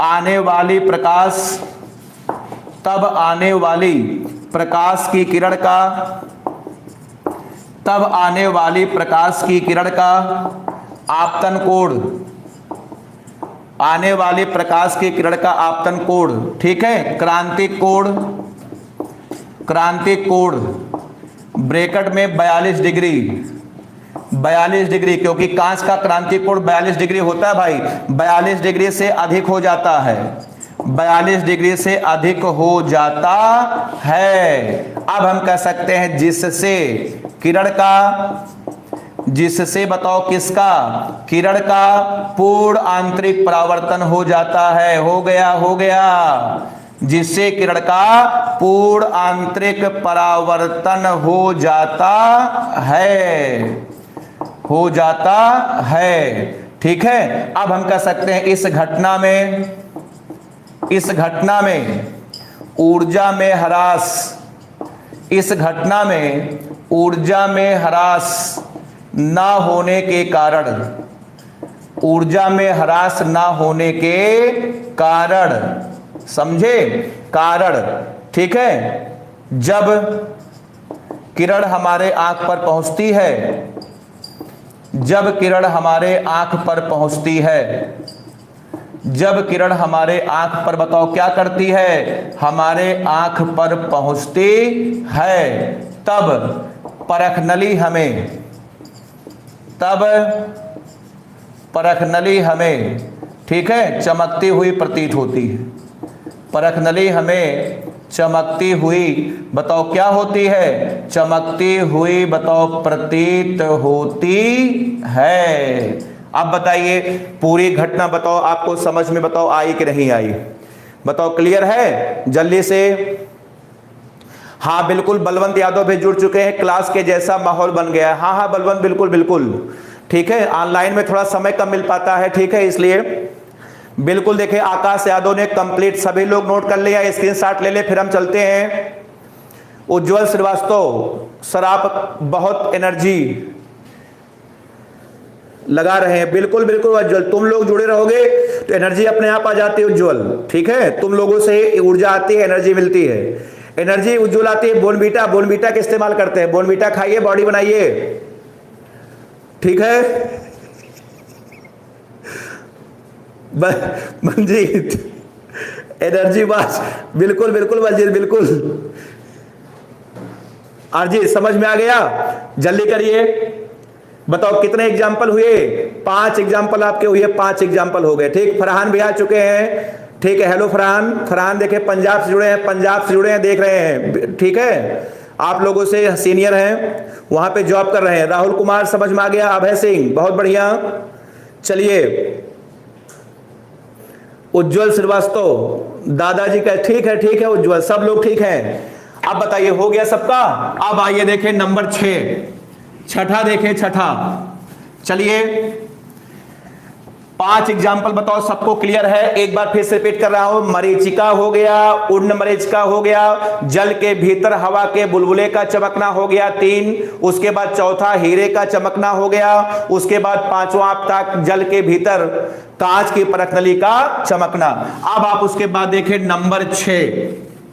आने वाली प्रकाश की किरण का आपतन कोण, ठीक है, क्रांतिक कोण ब्रैकेट में 42 डिग्री, क्योंकि कांच का क्रांतिक कोण 42 डिग्री होता है भाई, 42 डिग्री से अधिक हो जाता है, 42 डिग्री से अधिक हो जाता है। अब हम कह सकते हैं जिससे बताओ किसका, किरण का पूर्ण आंतरिक परावर्तन हो जाता है। हो गया, जिससे किरण का पूर्ण आंतरिक परावर्तन हो जाता है, ठीक है। अब हम कह सकते हैं इस घटना में ऊर्जा में ह्रास ना होने के कारण, समझे, कारण, ठीक है। जब किरण हमारे आंख पर पहुंचती है, बताओ क्या करती है, हमारे आंख पर पहुंचती है, तब परखनली हमें ठीक है चमकती हुई प्रतीत होती है। परखनली हमें चमकती हुई बताओ क्या होती है, चमकती हुई बताओ प्रतीत होती है। अब बताइए पूरी घटना बताओ आपको समझ में बताओ आई कि नहीं आई, बताओ क्लियर है जल्दी से। हाँ बिल्कुल, बलवंत यादव भी जुड़ चुके हैं, क्लास के जैसा माहौल बन गया है। हाँ हाँ बलवंत बिल्कुल बिल्कुल ठीक है, ऑनलाइन में थोड़ा समय कम मिल पाता है, ठीक है, इसलिए बिल्कुल। देखिए आकाश यादव ने कंप्लीट, सभी लोग नोट कर लिया, स्क्रीनशॉट ले ले, फिर हम चलते हैं। उज्जवल श्रीवास्तव सर आप बहुत एनर्जी लगा रहे हैं, बिल्कुल बिल्कुल उज्जवल, तुम लोग जुड़े रहोगे तो एनर्जी अपने आप आ जाती है उज्जवल, ठीक है, तुम लोगों से ऊर्जा आती है, एनर्जी मिलती है, एनर्जी उज्जवल आती है। बोनवीटा, बोनवीटा का इस्तेमाल करते हैं, बोनवीटा खाइए, बॉडी बनाइए, ठीक है। मंजीत एनर्जी बास, बिल्कुल बिल्कुल मंजीत बिल्कुल। आरजी समझ में आ गया, जल्दी करिए, बताओ कितने एग्जाम्पल हुए, 5 एग्जाम्पल आपके हुए, 5 एग्जाम्पल हो गए, ठीक। फरहान भी आ चुके हैं, ठीक है, हेलो फरहान, फरहान देखे पंजाब से जुड़े हैं, पंजाब से जुड़े हैं, देख रहे हैं, ठीक है, आप लोगों से सीनियर हैं, वहां पे जॉब कर रहे हैं। राहुल कुमार समझ में आ गया, अभय सिंह बहुत बढ़िया, चलिए। उज्जवल श्रीवास्तव दादाजी का, ठीक है उज्जवल, सब लोग ठीक हैं। अब बताइए हो गया सबका। अब आइए देखें नंबर 6, छठा देखें, छठा, चलिए 5 एग्जाम्पल बताओ सबको क्लियर है। एक बार फिर से रिपीट कर रहा हूं, मरीचिका हो गया, उड़न मरीचिका हो गया, जल के भीतर हवा के बुलबुले का चमकना हो गया 3, उसके बाद चौथा हीरे का चमकना हो गया, उसके बाद 5वां आपका जल के भीतर कांच की परख नली का चमकना। अब आप उसके बाद देखें नंबर 6,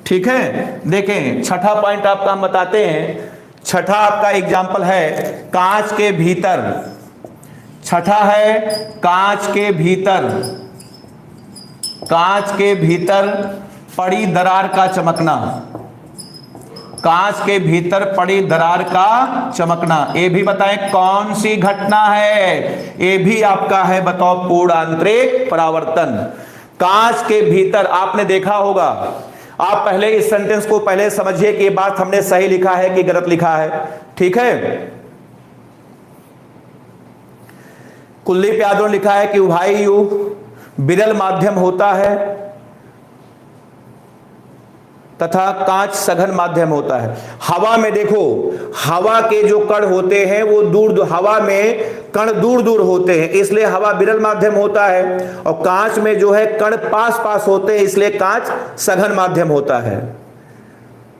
ठीक है, देखें छठा पॉइंट आपका हम बताते हैं। छठा आपका एग्जाम्पल है कांच के भीतर, छठा है कांच के भीतर, कांच के भीतर पड़ी दरार का चमकना, कांच के भीतर पड़ी दरार का चमकना। ये भी बताएं कौन सी घटना है, ये भी आपका है बताओ पूर्ण आंतरिक परावर्तन। कांच के भीतर आपने देखा होगा, आप पहले इस सेंटेंस को पहले समझिए कि ये बात हमने सही लिखा है कि गलत लिखा है, ठीक है। कुलदीप यादव ने लिखा है कि वायु विरल माध्यम होता है तथा कांच सघन माध्यम होता है। हवा में देखो, हवा के जो कण होते हैं वो दूर, हवा में कण दूर दूर होते हैं, इसलिए हवा विरल माध्यम होता है, और कांच में जो है कण पास पास होते हैं, इसलिए कांच सघन माध्यम होता है,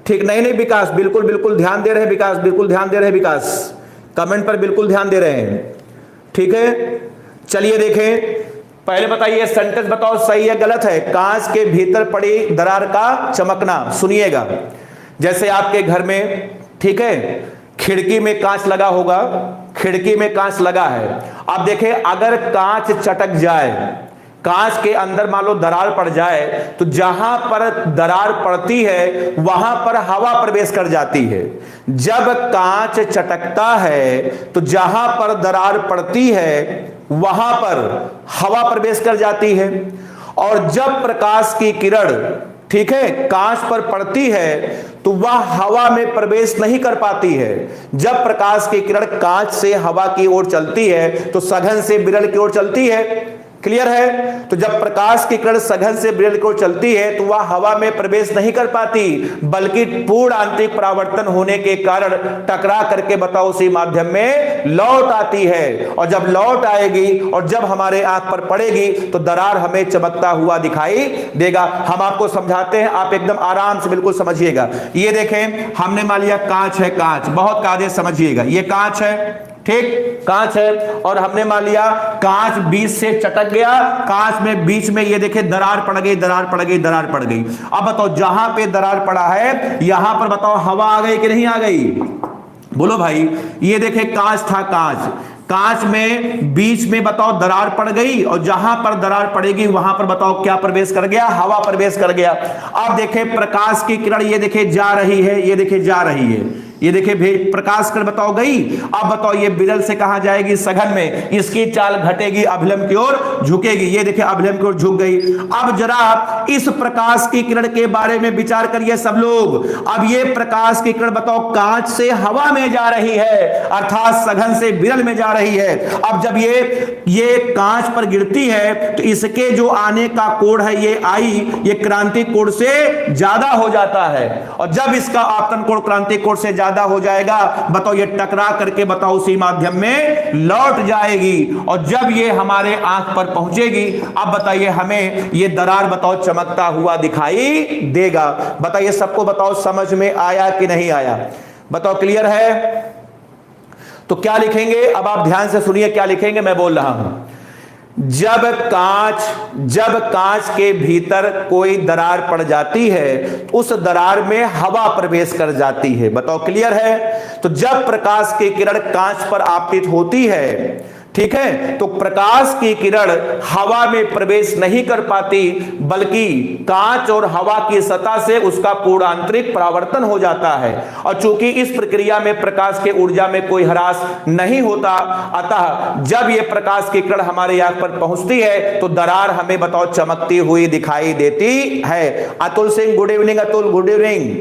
ठीक। नहीं विकास, बिल्कुल बिल्कुल ध्यान दे रहे हैं विकास, बिल्कुल ध्यान दे रहे हैं विकास, कमेंट पर बिल्कुल ध्यान दे रहे हैं, ठीक है। चलिए देखें, पहले बताइए सेंटेंस बताओ सही है गलत है। कांच के भीतर पड़ी दरार का चमकना, सुनिएगा, जैसे आपके घर में, ठीक है, खिड़की में कांच लगा होगा, खिड़की में कांच लगा है, अब देखें अगर कांच चटक जाए, कांच के अंदर मान लो दरार पड़ जाए, तो जहां पर दरार पड़ती है वहां पर हवा प्रवेश कर जाती है। जब कांच चटकता है तो जहां पर दरार पड़ती है वहां पर हवा प्रवेश कर जाती है, और जब प्रकाश की किरण, ठीक है, कांच पर पड़ती है तो वह हवा में प्रवेश नहीं कर पाती है। जब प्रकाश की किरण कांच से हवा की ओर चलती है तो सघन से विरल की ओर चलती है, क्लियर है। तो जब प्रकाश की किरण सघन से विरल की ओर चलती है तो वह हवा में प्रवेश नहीं कर पाती, बल्कि पूर्ण आंतरिक परावर्तन होने के कारण टकरा करके बताओ उसी माध्यम में लौट आती है, और जब लौट आएगी और जब हमारे आंख पर पड़ेगी तो दरार हमें चमकता हुआ दिखाई देगा। हम आपको समझाते हैं, आप एकदम आराम से बिल्कुल समझिएगा। ये देखें, हमने मान लिया कांच है, कांच बहुत कायदे समझिएगा, ये कांच है, ठीक, कांच है, और हमने मान लिया कांच बीच से चटक गया, कांच में बीच में ये देखे दरार पड़ गई, दरार पड़ गई, दरार पड़ गई। अब बताओ जहां पे दरार पड़ा है यहां पर बताओ हवा आ गई कि नहीं आ गई, बोलो भाई। ये देखे कांच था, कांच, कांच में बीच में बताओ दरार पड़ गई, और जहां पर दरार पड़ेगी वहां पर बताओ क्या प्रवेश कर गया, हवा प्रवेश कर गया। अब देखे प्रकाश की किरण, ये देखे जा रही है, ये देखे जा रही है, ये देखिए प्रकाश कर बताओ गई। अब बताओ ये विरल से कहां जाएगी, सघन में, इसकी चाल घटेगी, अभिलंब की ओर झुकेगी। ये देखिए अभिलंब की ओर झुक गई। अब जरा इस प्रकाश की किरण के बारे में विचार करिए सब लोग। अब ये प्रकाश की किरण बताओ कांच से हवा में जा रही है, अर्थात सघन से विरल में जा रही है। अब जब ये कांच पर गिरती है तो इसके जो आने का कोण है ये आई, ये क्रांतिक कोण से ज्यादा हो जाता है, और जब इसका आपतन कोण क्रांतिक कोण से ज्यादा हो जाएगा बताओ ये टकरा करके बताओ उसी माध्यम में लौट जाएगी, और जब ये हमारे आंख पर पहुंचेगी अब बताइए हमें ये दरार बताओ चमकता हुआ दिखाई देगा। बताइए सबको बताओ समझ में आया कि नहीं आया, बताओ क्लियर है? तो क्या लिखेंगे, अब आप ध्यान से सुनिए क्या लिखेंगे, मैं बोल रहा हूं। जब कांच के भीतर कोई दरार पड़ जाती है तो उस दरार में हवा प्रवेश कर जाती है। बताओ क्लियर है? तो जब प्रकाश की किरण कांच पर आपतित होती है, ठीक है, तो प्रकाश की किरण हवा में प्रवेश नहीं कर पाती, बल्कि कांच और हवा की सतह से उसका पूर्ण आंतरिक परावर्तन हो जाता है। और चूंकि इस प्रक्रिया में प्रकाश के ऊर्जा में कोई ह्रास नहीं होता, अतः जब यह प्रकाश की किरण हमारे आंख पर पहुंचती है तो दरार हमें बताओ चमकती हुई दिखाई देती है। Atul Singh good evening, Atul good evening.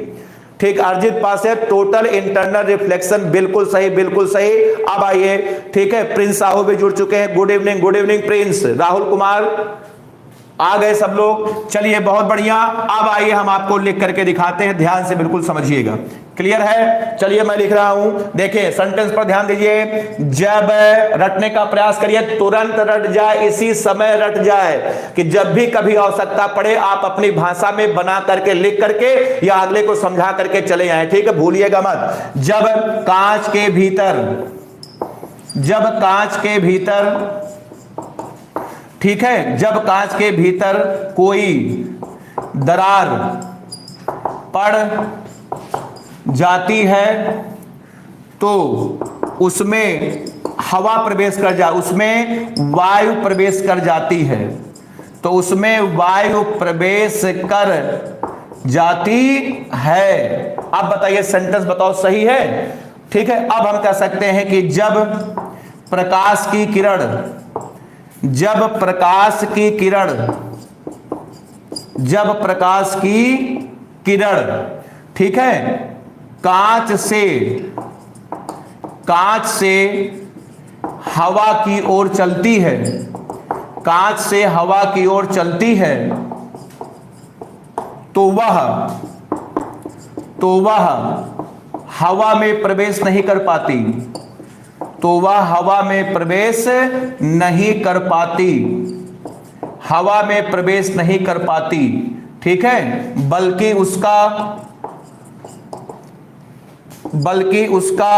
ठीक, अर्जित पास है टोटल इंटरनल रिफ्लेक्शन, बिल्कुल सही बिल्कुल सही। अब आइए, ठीक है, प्रिंस साहू भी जुड़ चुके हैं, good evening Prince. Rahul Kumar आ गए सब लोग, चलिए बहुत बढ़िया। अब आइए हम आपको लिख करके दिखाते हैं, ध्यान से बिल्कुल समझिएगा। क्लियर है? चलिए मैं लिख रहा हूं, देखिए सेंटेंस पर ध्यान दीजिए। जब रटने का प्रयास करिए, तुरंत रट जाए, इसी समय रट जाए, कि जब भी कभी आवश्यकता पड़े आप अपनी भाषा में बना करके लिख करके या अगले को समझा करके चले आए, ठीक है, भूलिएगा मत। जब कांच के भीतर, ठीक है, जब कांच के भीतर कोई दरार पड़ जाती है तो उसमें हवा प्रवेश कर जा, उसमें वायु प्रवेश कर जाती है, तो उसमें वायु प्रवेश कर जाती है। अब बताइए सेंटेंस बताओ सही है? ठीक है, अब हम कह सकते हैं कि जब प्रकाश की किरण, ठीक है, कांच से हवा की ओर चलती है, कांच से हवा की ओर चलती है, तो वह हवा में प्रवेश नहीं कर पाती, हवा में प्रवेश नहीं कर पाती, ठीक है, बल्कि उसका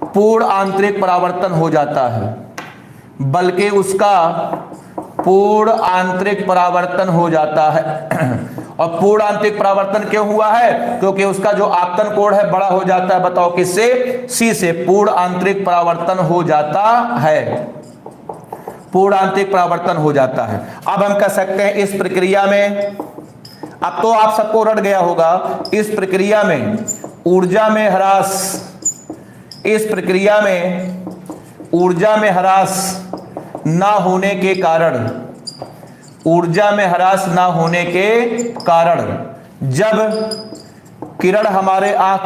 पूर्ण आंतरिक परावर्तन हो जाता है, और पूर्ण आंतरिक परावर्तन क्यों हुआ है? क्योंकि उसका जो आपतन कोण है बड़ा हो जाता है, बताओ किससे? सी से। पूर्ण आंतरिक परावर्तन हो जाता है, पूर्ण आंतरिक परावर्तन हो जाता है। अब हम कह सकते हैं इस प्रक्रिया में, अब तो आप सबको रट गया होगा, इस प्रक्रिया में ऊर्जा में ह्रास ना होने के कारण, जब किरण हमारे आंख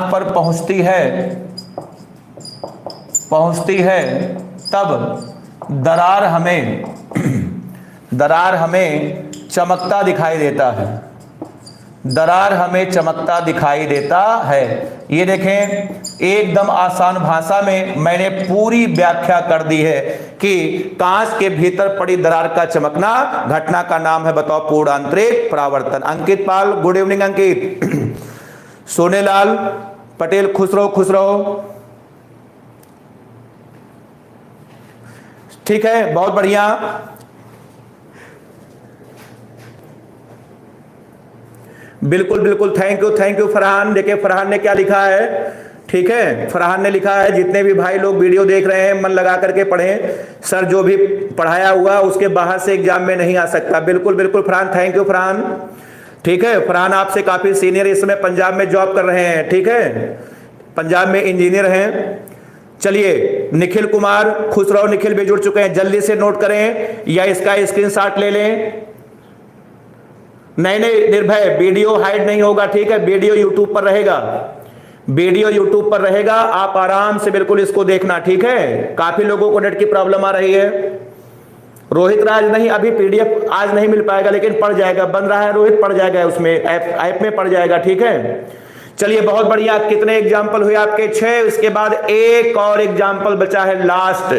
पर पहुंचती है तब दरार हमें चमकता दिखाई देता है। ये देखें एकदम आसान भाषा में मैंने पूरी व्याख्या कर दी है कि कांच के भीतर पड़ी दरार का चमकना घटना का नाम है बताओ पूर्ण आंतरिक परावर्तन। अंकित पाल गुड इवनिंग अंकित। सोनेलाल पटेल खुश रहो। ठीक है, बहुत बढ़िया। बिल्कुल थैंक यू फरहान। देखिए फरहान ने क्या लिखा है, ठीक है, फरहान ने लिखा है जितने भी भाई लोग वीडियो देख रहे हैं मन लगा करके पढ़ें, सर जो भी पढ़ाया हुआ उसके बाहर से एग्जाम में नहीं आ सकता। बिल्कुल बिल्कुल फरहान, थैंक यू फरहान। ठीक है, फरहान आपसे काफी सीनियर इस समय पंजाब में जॉब कर रहे हैं, ठीक है, पंजाब में इंजीनियर हैं। चलिए निखिल कुमार, खुश रहो निखिल भी जुड़ चुके हैं, जल्दी से नोट करें या इसका स्क्रीनशॉट ले लें। नहीं नहीं निर्भय, वीडियो हाइड नहीं होगा, ठीक है, वीडियो यूट्यूब पर रहेगा, वीडियो यूट्यूब पर रहेगा, आप आराम से बिल्कुल इसको देखना, ठीक है। काफी लोगों को नेट की प्रॉब्लम आ रही है। रोहित राज नहीं, अभी पीडीएफ आज नहीं मिल पाएगा लेकिन पड़ जाएगा, बन रहा है रोहित, पड़ जाएगा उसमें, ऐप में पड़ जाएगा, ठीक है। चलिए बहुत बढ़िया, कितने एग्जाम्पल हुए आपके? 6। उसके बाद एक और एग्जाम्पल बचा है लास्ट,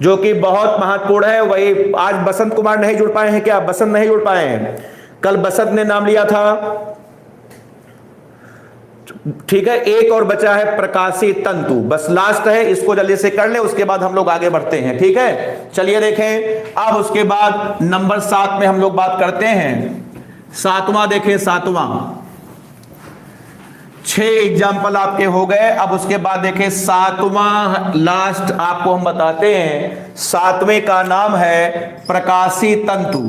जो कि बहुत महत्वपूर्ण है। वही आज बसंत कुमार नहीं जुड़ पाए हैं क्या? बसंत नहीं जुड़ पाए हैं, कल बसंत ने नाम लिया था, ठीक है। एक और बचा है प्रकाशी तंतु, बस लास्ट है, इसको जल्दी से कर ले, उसके बाद हम लोग आगे बढ़ते हैं, ठीक है। चलिए देखें, अब उसके बाद नंबर 7 में हम लोग बात करते हैं। 7वां देखें, 7वां, 6 एग्जाम्पल आपके हो गए। अब उसके बाद देखें 7वां लास्ट आपको हम बताते हैं। 7वें का नाम है प्रकाशी तंतु।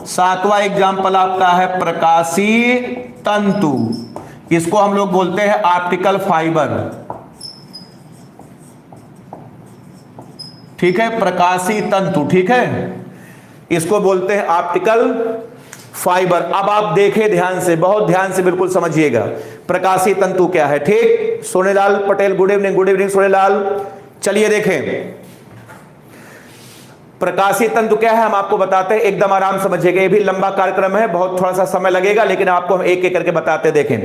7वां एग्जाम्पल आपका है प्रकाशी तंतु, इसको हम लोग बोलते हैं ऑप्टिकल फाइबर, ठीक है, प्रकाशी तंतु, ठीक है, इसको बोलते हैं ऑप्टिकल फाइबर। अब आप देखें ध्यान से, बहुत ध्यान से बिल्कुल समझिएगा प्रकाशी तंतु क्या है, ठीक। Sonelal Patel good evening, good evening Sonelal. चलिए देखें प्रकाशी तंतु क्या है, हम आपको बताते हैं, एकदम आराम समझिएगा, ये भी लंबा कार्यक्रम है, बहुत थोड़ा सा समय लगेगा, लेकिन आपको हम एक एक करके बताते हैं। देखें,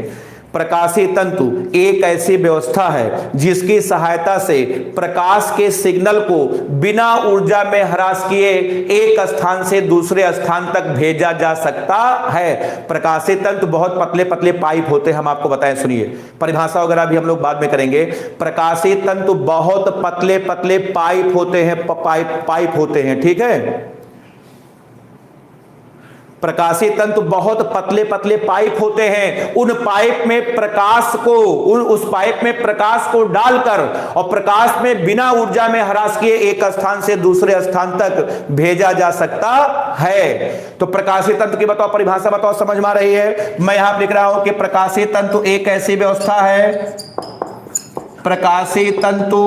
प्रकाशी तंतु एक ऐसी व्यवस्था है जिसकी सहायता से प्रकाश के सिग्नल को बिना ऊर्जा में ह्रास किए एक स्थान से दूसरे स्थान तक भेजा जा सकता है। प्रकाशी तंतु बहुत पतले पतले पाइप होते हैं, हम आपको बताएं, सुनिए, परिभाषा वगैरह भी हम लोग बाद में करेंगे। प्रकाशी तंतु बहुत पतले पतले पाइप होते हैं, पाइप होते हैं, ठीक है। प्रकाशी तंतु बहुत पतले पतले पाइप होते हैं, उन पाइप में प्रकाश को, उस पाइप में प्रकाश को डालकर और प्रकाश में बिना ऊर्जा में ह्रास किए एक स्थान से दूसरे स्थान तक भेजा जा सकता है। तो प्रकाशी तंतु की बताओ, परिभाषा बताओ, समझ में आ रही है? मैं यहां लिख रहा हूं कि प्रकाशी तंतु एक ऐसी व्यवस्था है, प्रकाशी तंतु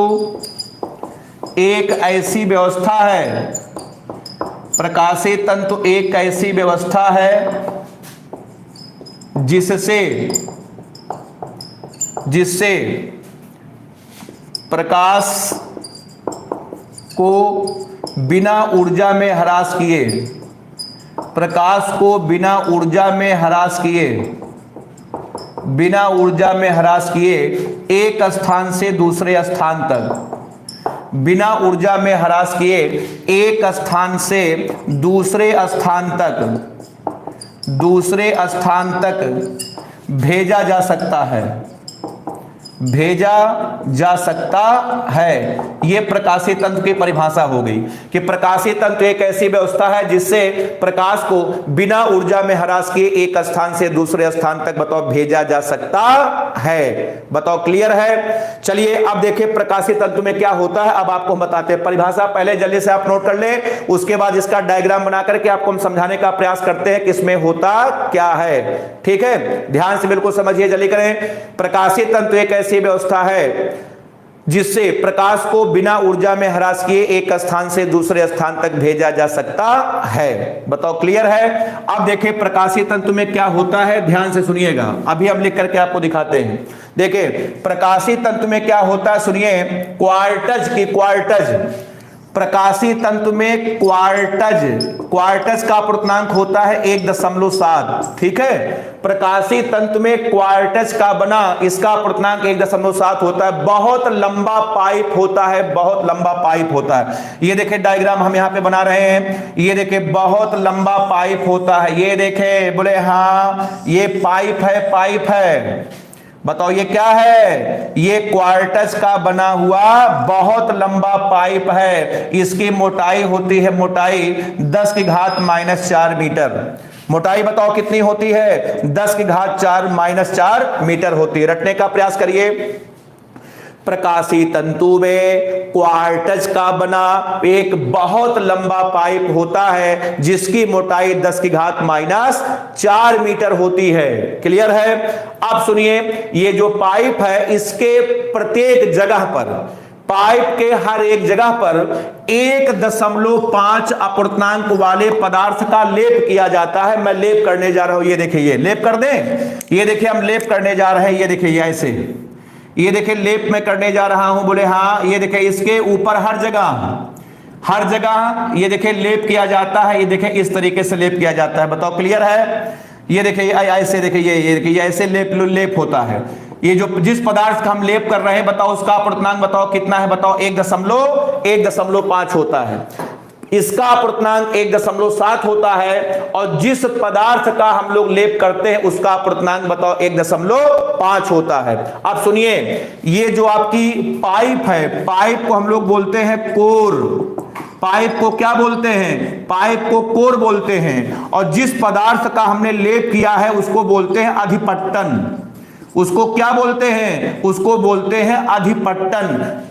एक ऐसी व्यवस्था है, प्रकाशी तंतु एक ऐसी व्यवस्था है जिससे प्रकाश को बिना ऊर्जा में ह्रास किए, प्रकाश को बिना ऊर्जा में ह्रास किए, बिना ऊर्जा में ह्रास किए एक स्थान से दूसरे स्थान तक, बिना ऊर्जा में ह्रास किए एक स्थान से दूसरे स्थान तक भेजा जा सकता है, भेजा जा सकता है। यह प्रकाशी तंतु की परिभाषा हो गई कि प्रकाशी तंतु एक ऐसी व्यवस्था है जिससे प्रकाश को बिना ऊर्जा में ह्रास किए एक स्थान से दूसरे स्थान तक बताओ भेजा जा सकता है। बताओ क्लियर है? चलिए अब देखिए प्रकाशी तंतु में क्या होता है, अब आपको हम बताते हैं। परिभाषा पहले जल्दी से आप नोट कर लें, उसके बाद इसका डायग्राम बना करके आपको हम समझाने का प्रयास करते हैं कि इसमें होता क्या है, ठीक है। ध्यान से बिल्कुल समझिए, जल्दी करें। प्रकाशी तंतु एक ऐसी व्यवस्था है जिससे प्रकाश को बिना ऊर्जा में ह्रास किए एक स्थान से दूसरे स्थान तक भेजा जा सकता है। बताओ क्लियर है? अब देखिए प्रकाशी तंतु में क्या होता है, ध्यान से सुनिएगा, अभी हम लिख करके आपको दिखाते हैं। देखिए प्रकाशी तंतु में क्या होता है, सुनिए, क्वार्टज की, क्वार्टज, प्रकाशी तंतु में क्वार्टज का अपूर्णांक होता है 1.7, ठीक है। प्रकाशी तंतु में क्वार्टज का बना इसका अपूर्णांक 1.7 होता है। बहुत लंबा पाइप होता है, बहुत लंबा पाइप होता है। ये देखिए डायग्राम हम यहाँ पे बना रहे हैं, ये देखिए बहुत लंबा पाइप होता है, ये देखें, बोले हाँ ये पाइप है, पाइप है। बताओ ये क्या है? ये क्वार्टज का बना हुआ बहुत लंबा पाइप है। इसकी मोटाई होती है, मोटाई 10⁻⁴ मीटर। मोटाई बताओ कितनी होती है, 10 की घात 4 माइनस 4 मीटर होती है। रटने का प्रयास करिए। प्रकाशीय तंतु में क्वार्टज का बना एक बहुत लंबा पाइप होता है जिसकी मोटाई 10 की घात माइनस 4 मीटर होती है। क्लियर है? अब सुनिए, ये जो पाइप है इसके प्रत्येक जगह पर, पाइप के हर एक जगह पर 1.5 अपूर्णांक वाले पदार्थ का लेप किया जाता है। मैं लेप करने जा रहा हूं, ये देखिए, ये लेप कर दें। ये देखिए हम लेप करने जा रहे हैं, ये देखिए, ये ऐसे, ये देखिए लेप में करने जा रहा हूं। बोले हाँ, ये देखिए इसके ऊपर हर जगह ये देखिए लेप किया जाता है। ये देखिए इस तरीके से लेप किया जाता है। बताओ क्लियर है? ये देखिए ऐसे, देखिए ये देखिए ऐसे लेप होता है। ये जो जिस पदार्थ का हम लेप कर रहे हैं बताओ उसका अपूर्णांक बताओ कितना है, बताओ 1.5 होता है। इसका अपूर्णांक 1.7 होता है और जिस पदार्थ का हम लोग लेप करते हैं उसका अपूर्णांक बताओ 1.5 होता है। अब सुनिए, ये जो आपकी पाइप है, पाइप को हम लोग बोलते हैं कोर। पाइप को क्या बोलते हैं? पाइप को कोर बोलते हैं। और जिस पदार्थ का हमने लेप किया है उसको बोलते हैं अधिपट्टन। उसको क्या बोलते हैं? उसको बोलते हैं अधिपट्टन।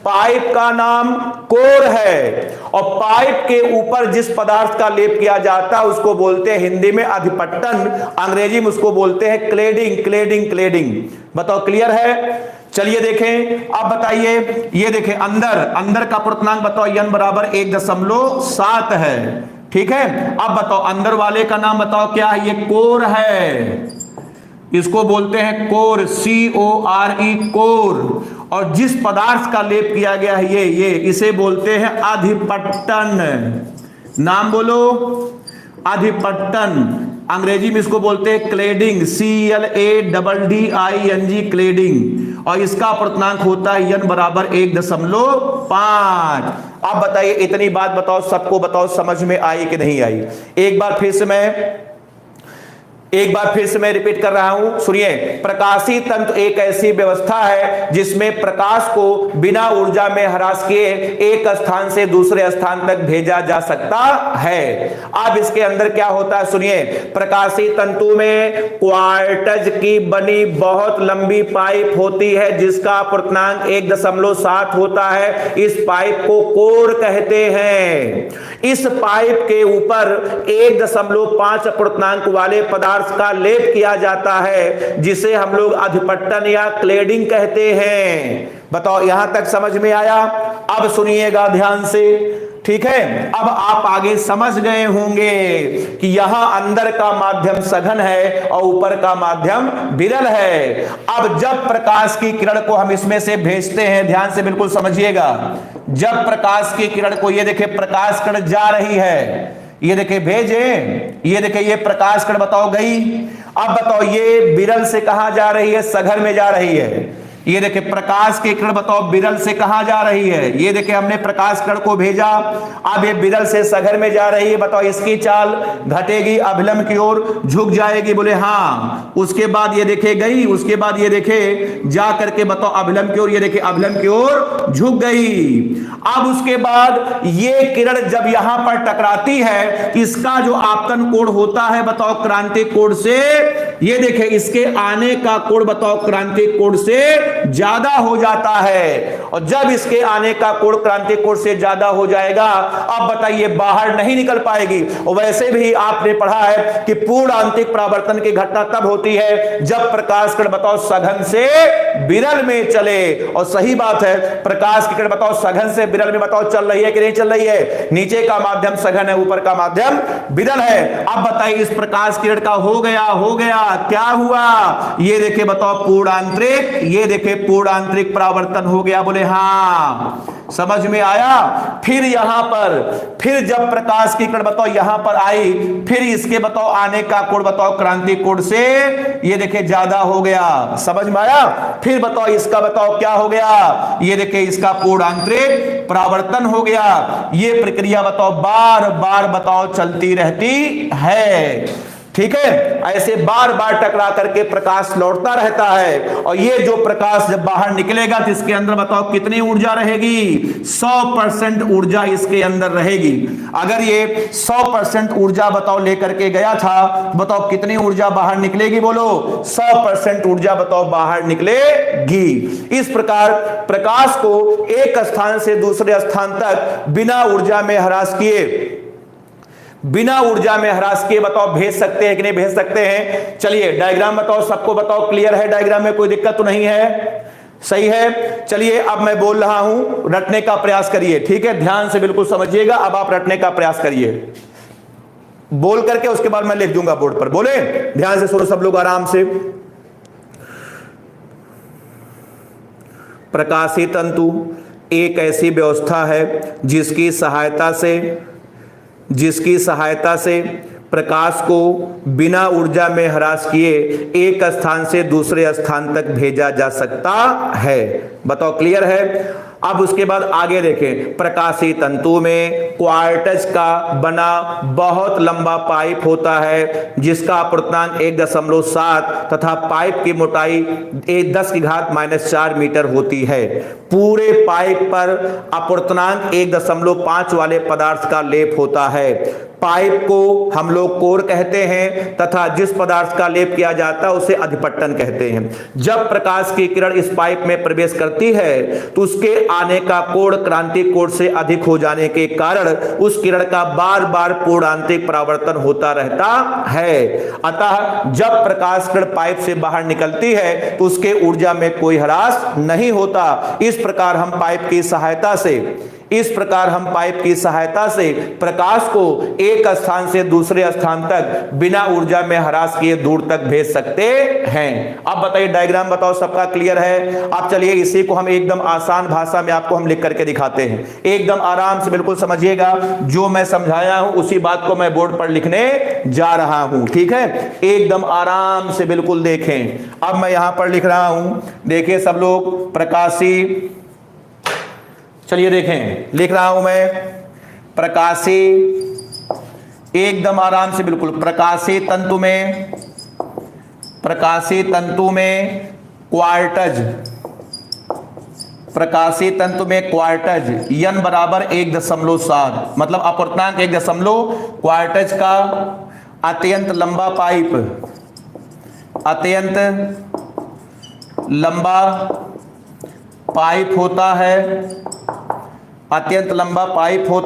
पाइप का नाम कोर है और पाइप के ऊपर जिस पदार्थ का लेप किया जाता है उसको बोलते हैं हिंदी में अधिपट्टन, अंग्रेजी में उसको बोलते हैं क्लेडिंग। बताओ क्लियर है? चलिए देखें, अब बताइए, ये देखें अंदर का अपूर्णांक बताओ n बराबर 1.7 है। ठीक है? अब बताओ अंदर वाले का नाम बताओ क्या है? ये कोर है, इसको बोलते हैं कोर, CORE कोर। और जिस पदार्थ का लेप किया गया है ये इसे बोलते हैं अधिपट्टन। नाम बोलो, अधिपट्टन। अंग्रेजी में इसको बोलते हैं क्लेडिंग, CLADDING क्लेडिंग। और इसका अपूर्णांक होता है n बराबर 1.5। अब बताइए, इतनी बात बताओ सबको बताओ समझ में आई कि नहीं आई? एक बार फिर से मैं रिपीट कर रहा हूं, सुनिए। प्रकाशीय तंतु एक ऐसी व्यवस्था है जिसमें प्रकाश को बिना ऊर्जा में ह्रास किए एक स्थान से दूसरे स्थान तक भेजा जा सकता है। अब इसके अंदर क्या होता है सुनिए। प्रकाशीय तंतु में क्वार्टज की बनी बहुत लंबी पाइप होती है जिसका अपूर्णांक 1.7 होता है। इस पाइप को कोर कहते हैं। इस पाइप के ऊपर 1.5 अपूर्णांक वाले पदार्थ का लेप किया जाता है जिसे हम लोग अधिपट्टन या क्लेडिंग कहते हैं। बताओ यहां तक समझ में आया? अब सुनिएगा ध्यान से, ठीक है? अब आप आगे समझ गए होंगे कि यहां अंदर का माध्यम सघन है और ऊपर का माध्यम विरल है। अब जब प्रकाश की किरण को हम इसमें से भेजते हैं, ध्यान से बिल्कुल समझिएगा, जब प्रकाश की किरण को, ये देखिए प्रकाश किरण जा रही है, ये देखिए भेजे, ये देखिए ये प्रकाश किरण बताओ गई। अब बताओ ये विरल से कहां जा रही है? सघन में जा रही है। ये देखिए प्रकाश की किरण बताओ विरल से कहां जा रही है? ये देखिए हमने प्रकाश किरण को भेजा, अब ये विरल से सघन में जा रही है। बताओ इसकी चाल घटेगी, अभिलंब की ओर झुक जाएगी। बोले हाँ। उसके बाद ये देखे गई, उसके बाद ये देखे जा करके बताओ अभिलंब की ओर, ये देखिए अभिलंब की ओर झुक गई। अब उसके बाद ये किरण जब यहां पर टकराती है, इसका जो आपतन कोण होता है बताओ क्रांतिक कोण से, ये देखे इसके आने का कोण बताओ क्रांतिक कोण से ज्यादा हो जाता है। और जब इसके आने का कोण क्रांतिक कोण से ज्यादा हो जाएगा, अब बताइए बाहर नहीं निकल पाएगी। और वैसे भी आपने पढ़ा है कि पूर्ण आंतरिक परावर्तन की घटना तब होती है जब प्रकाश किरण बताओ सघन से विरल में चले। और सही बात है, प्रकाश की किरण बताओ सघन से विरल में बताओ चल रही है कि नहीं चल रही है? नीचे का माध्यम सघन है, ऊपर का माध्यम विरल है। अब बताइए इस प्रकाश किरण का हो गया क्या हुआ? ये देखिए बताओ पूर्ण आंतरिक, ये देखिए पूर्ण आंतरिक परावर्तन हो गया। बोले हाँ, समझ में आया? फिर यहां पर, फिर जब प्रकाश की किरण बताओ यहां पर आई, फिर इसके बताओ आने का कोण बताओ क्रांतिक कोण से ये देखिए ज्यादा हो गया। समझ में आया? फिर बताओ इसका बताओ क्या हो गया? ये देखिए इसका पूर्ण आंतरिक परावर्तन हो गया। ये प्रक्रिया बताओ बार बार बताओ चलती रहती है। ठीक है, ऐसे बार बार टकरा करके प्रकाश लौटता रहता है। और ये जो प्रकाश जब बाहर निकलेगा तो इसके अंदर बताओ कितनी ऊर्जा रहेगी? 100% ऊर्जा इसके अंदर रहेगी। अगर ये 100% ऊर्जा बताओ लेकर के गया था, बताओ कितनी ऊर्जा बाहर निकलेगी? बोलो 100% ऊर्जा बताओ बाहर निकलेगी। इस प्रकार प्रकाश को एक स्थान से दूसरे स्थान तक बिना ऊर्जा में ह्रास किए बताओ भेज सकते हैं कि नहीं भेज सकते हैं? चलिए डायग्राम बताओ, सबको बताओ क्लियर है? डायग्राम में कोई दिक्कत तो नहीं है? सही है। चलिए अब मैं बोल रहा हूं, रटने का प्रयास करिए। ठीक है, ध्यान से बिल्कुल समझिएगा। अब आप रटने का प्रयास करिए, बोल करके उसके बाद मैं लिख दूंगा बोर्ड पर। बोले, ध्यान से सुनो सब लोग आराम से। प्रकाशीय तंतु एक ऐसी व्यवस्था है जिसकी सहायता से प्रकाश को बिना ऊर्जा में ह्रास किए एक स्थान से दूसरे स्थान तक भेजा जा सकता है। बताओ क्लियर है? अब उसके बाद आगे देखें। प्रकाशीय तंतु में क्वार्टज का बना बहुत लंबा पाइप होता है जिसका अपूर्णांक 1.7 तथा पाइप की मोटाई 10⁻⁴ मीटर होती है। पूरे पाइप पर अपूर्णांक 1.5 वाले पदार्थ का लेप होता है। पाइप को हम लोग कोर कहते हैं तथा जिस पदार्थ का लेप किया जाता है उसे अधिपट्टन कहते हैं। जब प्रकाश की किरण इस पाइप में प्रवेश करती है तो उसके आने का कोण क्रांतिक कोण से अधिक हो जाने के कारण उस किरण का बार बार पूर्णांतिक परावर्तन होता रहता है। अतः जब प्रकाश किरण पाइप से बाहर निकलती है तो उसके ऊर्जा में कोई ह्रास नहीं होता। इस प्रकार हम पाइप की सहायता से प्रकाश को एक स्थान से दूसरे स्थान तक बिना ऊर्जा में ह्रास किए दूर तक भेज सकते हैं। अब बताइए, डायग्राम बताओ, सबका क्लियर है? अब चलिए इसी को हम एकदम आसान भाषा में आपको हम लिख करके दिखाते हैं। एकदम आराम से बिल्कुल समझिएगा। जो मैं समझाया हूं उसी बात को मैं बोर्ड पर लिखने जा रहा हूं। ठीक है, एकदम आराम से बिल्कुल देखें। अब मैं यहां पर लिख रहा हूं, देखिए सब लोग। प्रकाशीय, चलिए देखें, लिख रहा हूं मैं। प्रकाशीय, एकदम आराम से बिल्कुल। प्रकाशीय तंतु में क्वार्टज n बराबर 1.7, मतलब अपूर्णांक 1 क्वार्टज का अत्यंत लंबा पाइप होता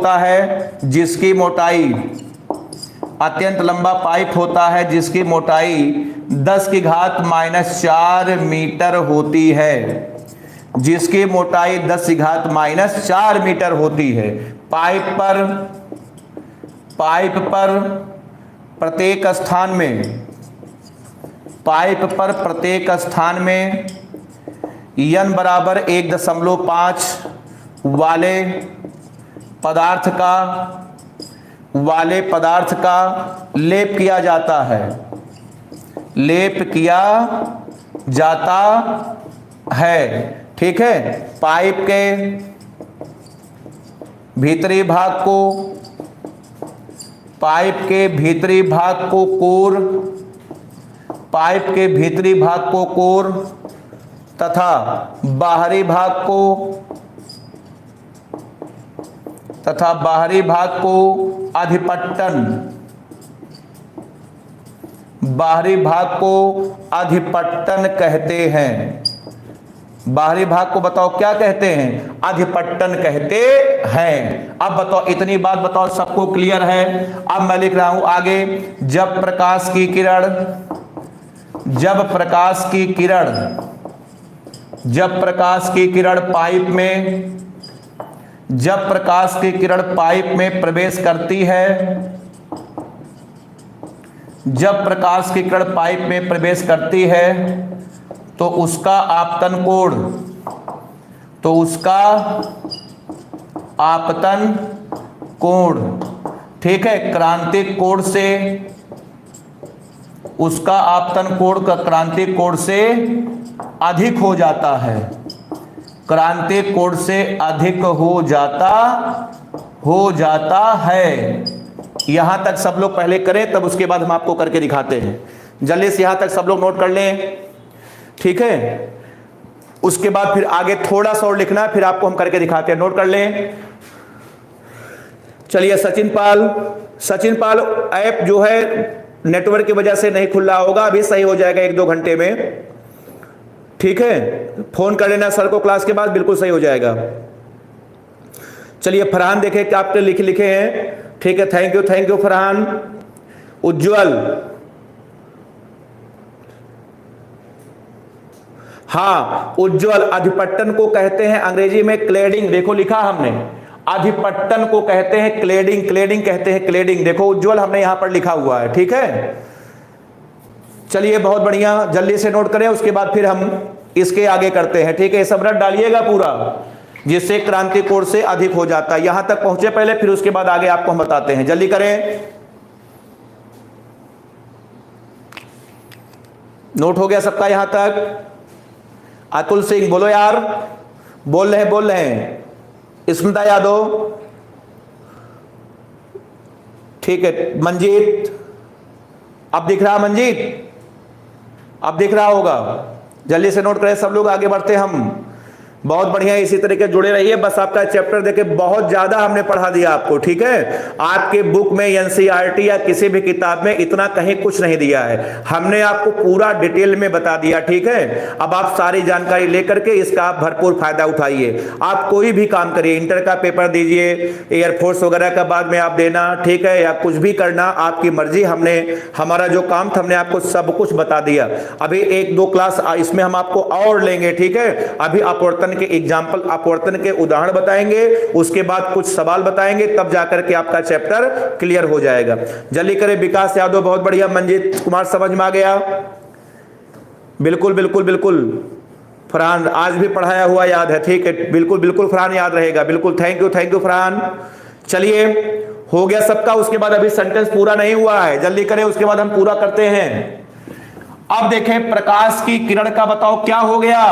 है जिसकी मोटाई 10⁻⁴ मीटर होती है। जिसकी मोटाई 10⁻⁴ मीटर होती है। पाइप पर प्रत्येक स्थान में n बराबर 1.5 वाले पदार्थ का लेप किया जाता है। ठीक है, पाइप के भीतरी भाग को कोर तथा बाहरी भाग को अधिपट्टन कहते हैं। बाहरी भाग को बताओ क्या कहते हैं? अधिपट्टन कहते हैं। अब बताओ, इतनी बात बताओ सबको क्लियर है? अब मैं लिख रहा हूं आगे। जब प्रकाश की किरण पाइप में प्रवेश करती है तो उसका आपतन कोण, ठीक है, क्रांतिक कोण से, उसका आपतन कोण का क्रांतिक कोण से अधिक हो जाता है। क्रांतिक कोण से अधिक हो जाता है। यहां तक सब लोग पहले करें, तब उसके बाद हम आपको करके दिखाते हैं। जल्दी से यहां तक सब लोग नोट कर लें, ठीक है। उसके बाद फिर आगे थोड़ा सा और लिखना है, फिर आपको हम करके दिखाते हैं। नोट कर लें। चलिए, सचिन पाल ऐप जो है नेटवर्क की वजह से नहीं खुल रहा होगा, अभी सही हो जाएगा 1-2 घंटे में, ठीक है। फोन कर लेना सर को क्लास के बाद, बिल्कुल सही हो जाएगा। चलिए, फरहान देखें कि आपने लिखे हैं, ठीक है। Thank you Farhan. उज्जवल, हाँ उज्जवल, अधिपट्टन को कहते हैं अंग्रेजी में क्लेडिंग। देखो लिखा हमने, अधिपट्टन को कहते हैं क्लेडिंग कहते हैं क्लेडिंग। देखो उज्जवल, हमने यहां पर लिखा हुआ है, ठीक है। चलिए, बहुत बढ़िया, जल्दी से नोट करें, उसके बाद फिर हम इसके आगे करते हैं, ठीक है। सब रट डालिएगा पूरा, जिससे क्रांति कोण से अधिक हो जाता है। यहां तक पहुंचे पहले, फिर उसके बाद आगे आपको हम बताते हैं। जल्दी करें। नोट हो गया सबका यहां तक? अतुल सिंह बोलो यार, बोल रहे हैं। स्मिता यादव, ठीक है। मंजीत, अब दिख रहा मंजीत? अब दिख रहा होगा। जल्दी से नोट करें सब लोग, आगे बढ़ते हम। बहुत बढ़िया, इसी तरीके जुड़े रहिए। बस आपका चैप्टर देखे बहुत ज्यादा हमने पढ़ा दिया आपको, ठीक है। आपके बुक में एनसीईआरटी या किसी भी किताब में इतना कहीं कुछ नहीं दिया है, हमने आपको पूरा डिटेल में बता दिया, ठीक है। अब आप सारी जानकारी लेकर के इसका आप भरपूर फायदा उठाइए। आप कोई भी काम करिए, इंटर का पेपर दीजिए, एयरफोर्स वगैरह का बाद में आप देना, ठीक है, या कुछ भी करना, आपकी मर्जी। हमारा जो काम था हमने आपको सब कुछ बता दिया। अभी 1-2 क्लास इसमें हम आपको और लेंगे, ठीक है। अभी अपवर्तन के एग्जाम्पल, अपवर्तन के उदाहरण बताएंगे, उसके बाद कुछ सवाल बताएंगे, तब जाकर के आपका चैप्टर क्लियर हो जाएगा। जल्दी करें। विकास यादव, बहुत बढ़िया। मंजीत कुमार, समझ में आ गया? बिल्कुल फरहान, आज भी पढ़ाया हुआ याद है, ठीक है। बिल्कुल फरहान, याद रहेगा, बिल्कुल। Thank you Farhan. चलिए, हो गया सबका। उसके बाद अभी सेंटेंस पूरा नहीं हुआ है, जल्दी करें, उसके बाद हम पूरा करते हैं। अब देखें, प्रकाश की किरण का बताओ क्या हो गया?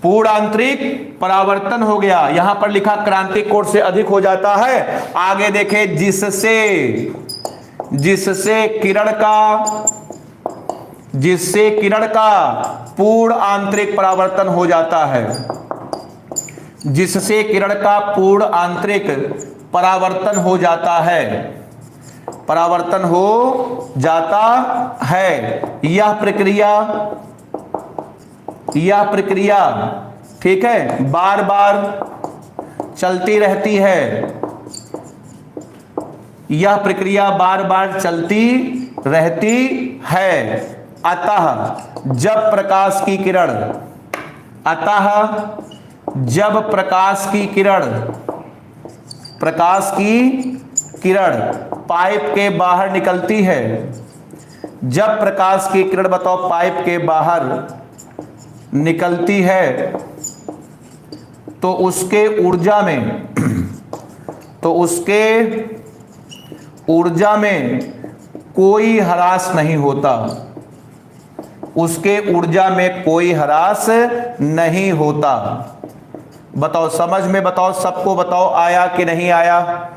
पूर्ण आंतरिक परावर्तन हो गया। यहां पर लिखा क्रांति कोण से अधिक हो जाता है। आगे देखें, जिससे किरण का पूर्ण आंतरिक परावर्तन हो जाता है। जिससे किरण का पूर्ण आंतरिक परावर्तन हो जाता है, परावर्तन हो जाता है। यह प्रक्रिया, ठीक है, बार बार चलती रहती है। यह प्रक्रिया बार बार चलती रहती है। अतः जब प्रकाश की किरण पाइप के बाहर निकलती है, जब प्रकाश की किरण बताओ पाइप के बाहर निकलती है, तो उसके ऊर्जा में कोई ह्रास नहीं होता। उसके ऊर्जा में कोई ह्रास नहीं होता। बताओ, समझ में बताओ, सबको बताओ, आया कि नहीं आया?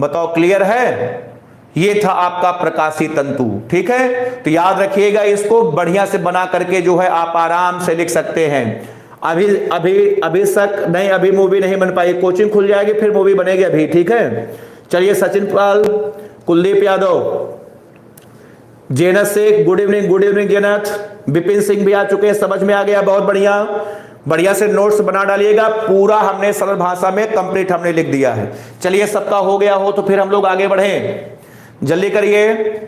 बताओ, क्लियर है? ये था आपका प्रकाशी तंतु, ठीक है। तो याद रखिएगा, इसको बढ़िया से बना करके जो है आप आराम से लिख सकते हैं। अभी मूवी नहीं बन पाई, कोचिंग खुल जाएगी फिर मूवी बनेगी अभी, ठीक है। चलिए, सचिन पाल, कुलदीप यादव, जेनत शेख, गुड इवनिंग जेनत। विपिन सिंह भी आ चुके हैं, समझ में आ गया? बहुत बढ़िया से नोट्स बना डालिएगा। पूरा हमने सरल भाषा में कंप्लीट हमने लिख दिया है। चलिए, सबका हो गया हो तो फिर हम लोग आगे बढ़ें। जल्दी करिए,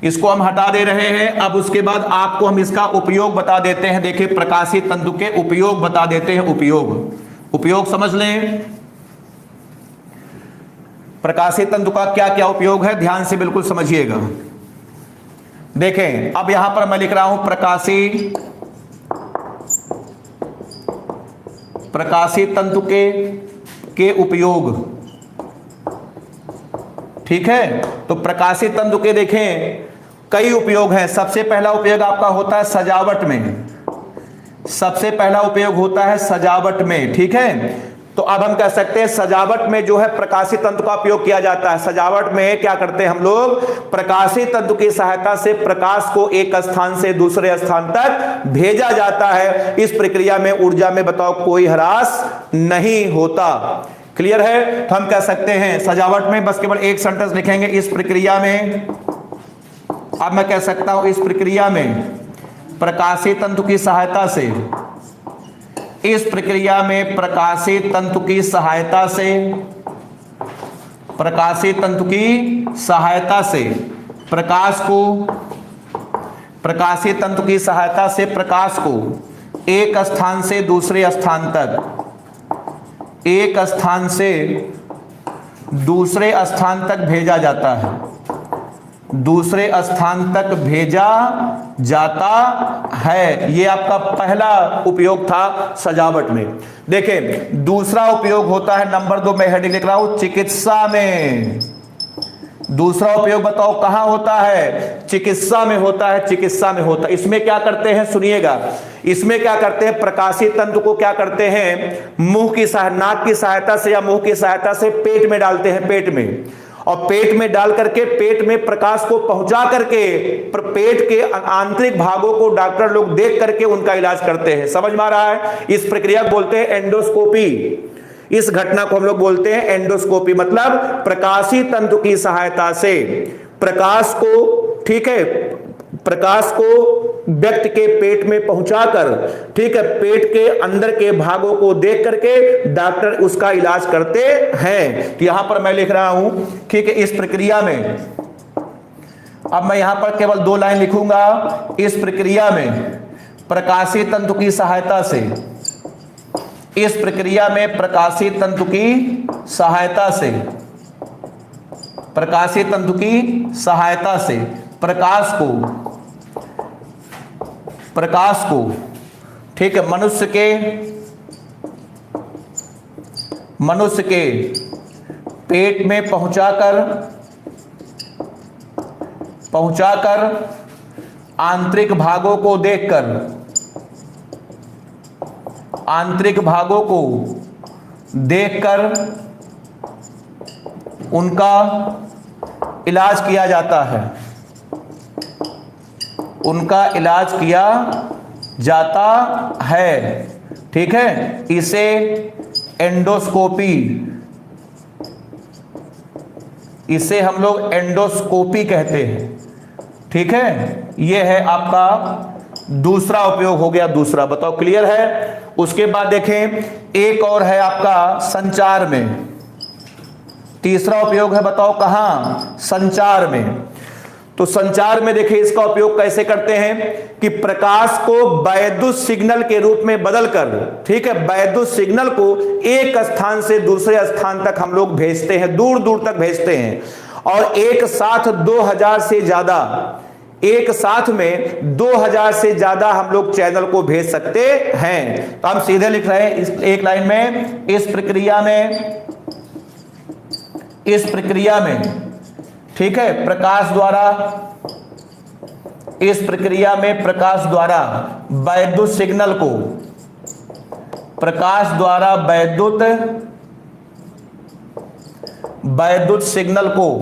इसको हम हटा दे रहे हैं। अब उसके बाद आपको हम इसका उपयोग बता देते हैं। देखिए, प्रकाशी तंतु के उपयोग बता देते हैं। उपयोग समझ लें। प्रकाशी तंतु का क्या क्या उपयोग है, ध्यान से बिल्कुल समझिएगा। देखें, अब यहां पर मैं लिख रहा हूं प्रकाशी तंतु के उपयोग, ठीक है। तो प्रकाशी तंतु के देखें कई उपयोग हैं। सबसे पहला उपयोग आपका होता है सजावट में, ठीक है। तो अब हम कह सकते हैं सजावट में जो है प्रकाशीय तंतु का उपयोग किया जाता है। सजावट में क्या करते हैं हम लोग, प्रकाशीय तंतु की सहायता से प्रकाश को एक स्थान से दूसरे स्थान तक भेजा जाता है। इस प्रक्रिया में ऊर्जा में बताओ कोई ह्रास नहीं होता। क्लियर है? तो हम कह सकते हैं सजावट में बस केवल एक सेंटेंस लिखेंगे, इस प्रक्रिया में, अब मैं कह सकता हूं इस प्रक्रिया में प्रकाशीय तंतु की सहायता से, इस प्रक्रिया में प्रकाशीय तंतु की सहायता से, प्रकाशीय तंतु की सहायता से प्रकाश को, प्रकाशीय तंतु की सहायता से प्रकाश को एक स्थान से दूसरे स्थान तक, एक स्थान से दूसरे स्थान तक भेजा जाता है, दूसरे स्थान तक भेजा जाता है। यह आपका पहला उपयोग था सजावट में। देखें दूसरा उपयोग होता है, नंबर 2 मैं हेडिंग लिख रहा हूं, चिकित्सा में। दूसरा उपयोग बताओ कहां होता है, चिकित्सा में होता है, चिकित्सा में होता है। इसमें क्या करते हैं सुनिएगा, इसमें क्या करते हैं, प्रकाशीय तंतु को क्या करते हैं, मुंह की नाक की सहायता से या मुंह की सहायता से पेट में डालते हैं, पेट में, और पेट में डाल करके पेट में प्रकाश को पहुंचा करके पेट के आंतरिक भागों को डॉक्टर लोग देख करके उनका इलाज करते हैं। समझ में आ रहा है? इस प्रक्रिया को बोलते हैं एंडोस्कोपी। इस घटना को हम लोग बोलते हैं एंडोस्कोपी, मतलब प्रकाशीय तंतु की सहायता से प्रकाश को, ठीक है, प्रकाश को व्यक्ति के पेट में पहुंचाकर, ठीक है, पेट के अंदर के भागों को देख करके डॉक्टर उसका इलाज करते हैं। तो यहां पर मैं लिख रहा हूं, ठीक है, इस प्रक्रिया में, अब मैं यहां पर केवल 2 लाइन लिखूंगा, इस प्रक्रिया में प्रकाशीय तंतु की सहायता से, इस प्रक्रिया में प्रकाशीय तंतु की सहायता से, प्रकाशीय तंतु की सहायता से प्रकाश को, ठीक है, मनुष्य के पेट में पहुंचाकर आंतरिक भागों को देखकर, आंतरिक भागों को देखकर उनका इलाज किया जाता है, उनका इलाज किया जाता है, ठीक है। इसे एंडोस्कोपी, इसे हम लोग एंडोस्कोपी कहते हैं, ठीक है। यह है आपका दूसरा उपयोग हो गया, दूसरा, बताओ क्लियर है? उसके बाद देखें एक और है आपका संचार में। तीसरा उपयोग है, बताओ कहां, संचार में। तो संचार में देखिए इसका उपयोग कैसे करते हैं कि प्रकाश को वैद्युत सिग्नल के रूप में बदलकर, ठीक है, वैद्युत सिग्नल को एक स्थान से दूसरे स्थान तक हम लोग भेजते हैं, दूर दूर तक भेजते हैं, और एक साथ 2000 से ज्यादा, एक साथ में 2000 से ज्यादा हम लोग चैनल को भेज सकते हैं। तो हम सीधे लिख रहे हैं इस एक लाइन में, इस प्रक्रिया में, ठीक है, प्रकाश द्वारा, इस प्रक्रिया में प्रकाश द्वारा वैद्युत सिग्नल को, प्रकाश द्वारा वैद्युत सिग्नल को,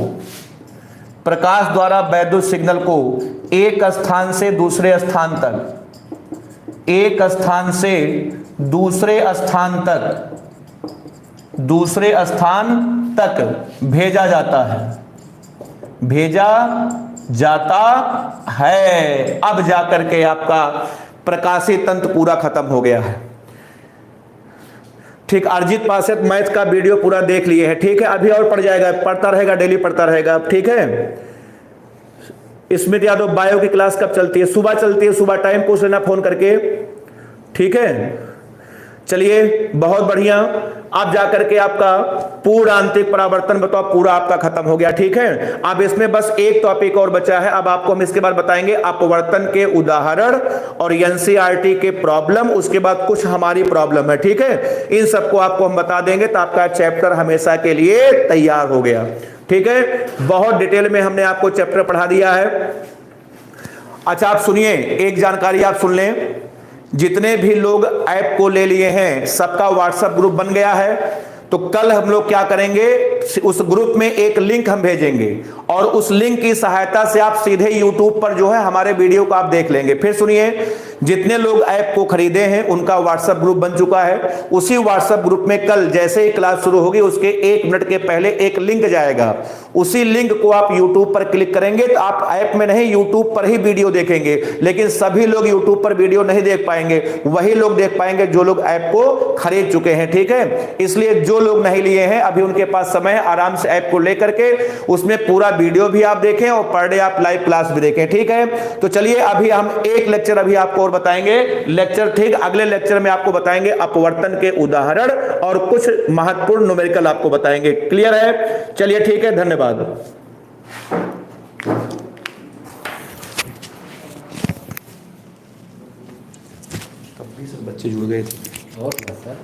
प्रकाश द्वारा वैद्युत सिग्नल को एक स्थान से दूसरे स्थान तक, एक स्थान से दूसरे स्थान तक भेजा जाता है, भेजा जाता है। अब जाकर के आपका प्रकाशीय तंत्र पूरा खत्म हो गया है, ठीक। अरिजीत पासवान मैथ का वीडियो पूरा देख लिए है, ठीक है। अभी और पढ़ जाएगा, पढ़ता रहेगा, डेली पढ़ता रहेगा, ठीक है। स्मित यादव बायो की क्लास कब चलती है? सुबह चलती है, सुबह टाइम पूछ लेना फोन करके, ठीक है। चलिए बहुत बढ़िया। अब जाकर के आपका पूरा आंतरिक परावर्तन बताओ पूरा आपका खत्म हो गया, ठीक है। अब इसमें बस एक टॉपिक और बचा है। अब आपको हम इसके बाद बताएंगे अपवर्तन के उदाहरण और एनसीईआरटी के प्रॉब्लम, उसके बाद कुछ हमारी प्रॉब्लम है, ठीक है। इन सबको आपको हम बता देंगे तो आपका चैप्टर हमेशा के लिए तैयार हो गया, ठीक है। बहुत डिटेल में हमने आपको चैप्टर पढ़ा दिया है। अच्छा आप सुनिए, एक जानकारी आप सुन लें जितने भी लोग ऐप को ले लिए हैं सबका व्हाट्सएप ग्रुप बन गया है। तो कल हम लोग क्या करेंगे, उस ग्रुप में एक लिंक हम भेजेंगे और उस लिंक की सहायता से आप सीधे YouTube पर जो है हमारे वीडियो को आप देख लेंगे। फिर सुनिए, जितने लोग ऐप को खरीदे हैं उनका व्हाट्सएप ग्रुप बन चुका है। उसी व्हाट्सएप ग्रुप में कल जैसे ही क्लास शुरू होगी उसके 1 मिनट के पहले एक लिंक जाएगा। उसी लिंक को आप YouTube पर क्लिक करेंगे तो आप ऐप में नहीं YouTube पर ही वीडियो देखेंगे। लेकिन सभी लोग YouTube पर वीडियो नहीं देख पाएंगे, वही लोग देख पाएंगे जो लोग ऐप को खरीद चुके हैं। ठीक है, इसलिए जो लोग नहीं लिए हैं अभी उनके पास समय है, आराम से ऐप को लेकर के उसमें पूरा वीडियो भी आप देखें और पर डे आप लाइव क्लास भी देखें। ठीक है, तो चलिए अभी हम एक लेक्चर अभी आपको और बताएंगे। लेक्चर ठीक अगले लेक्चर में आपको बताएंगे अपवर्तन के उदाहरण और कुछ महत्वपूर्ण न्यूमेरिकल आपको बताएंगे। क्लियर है? चलिए ठीक है, धन्यवाद। तब भी सब बच्चे जुड़ गए थे। और क्या सर?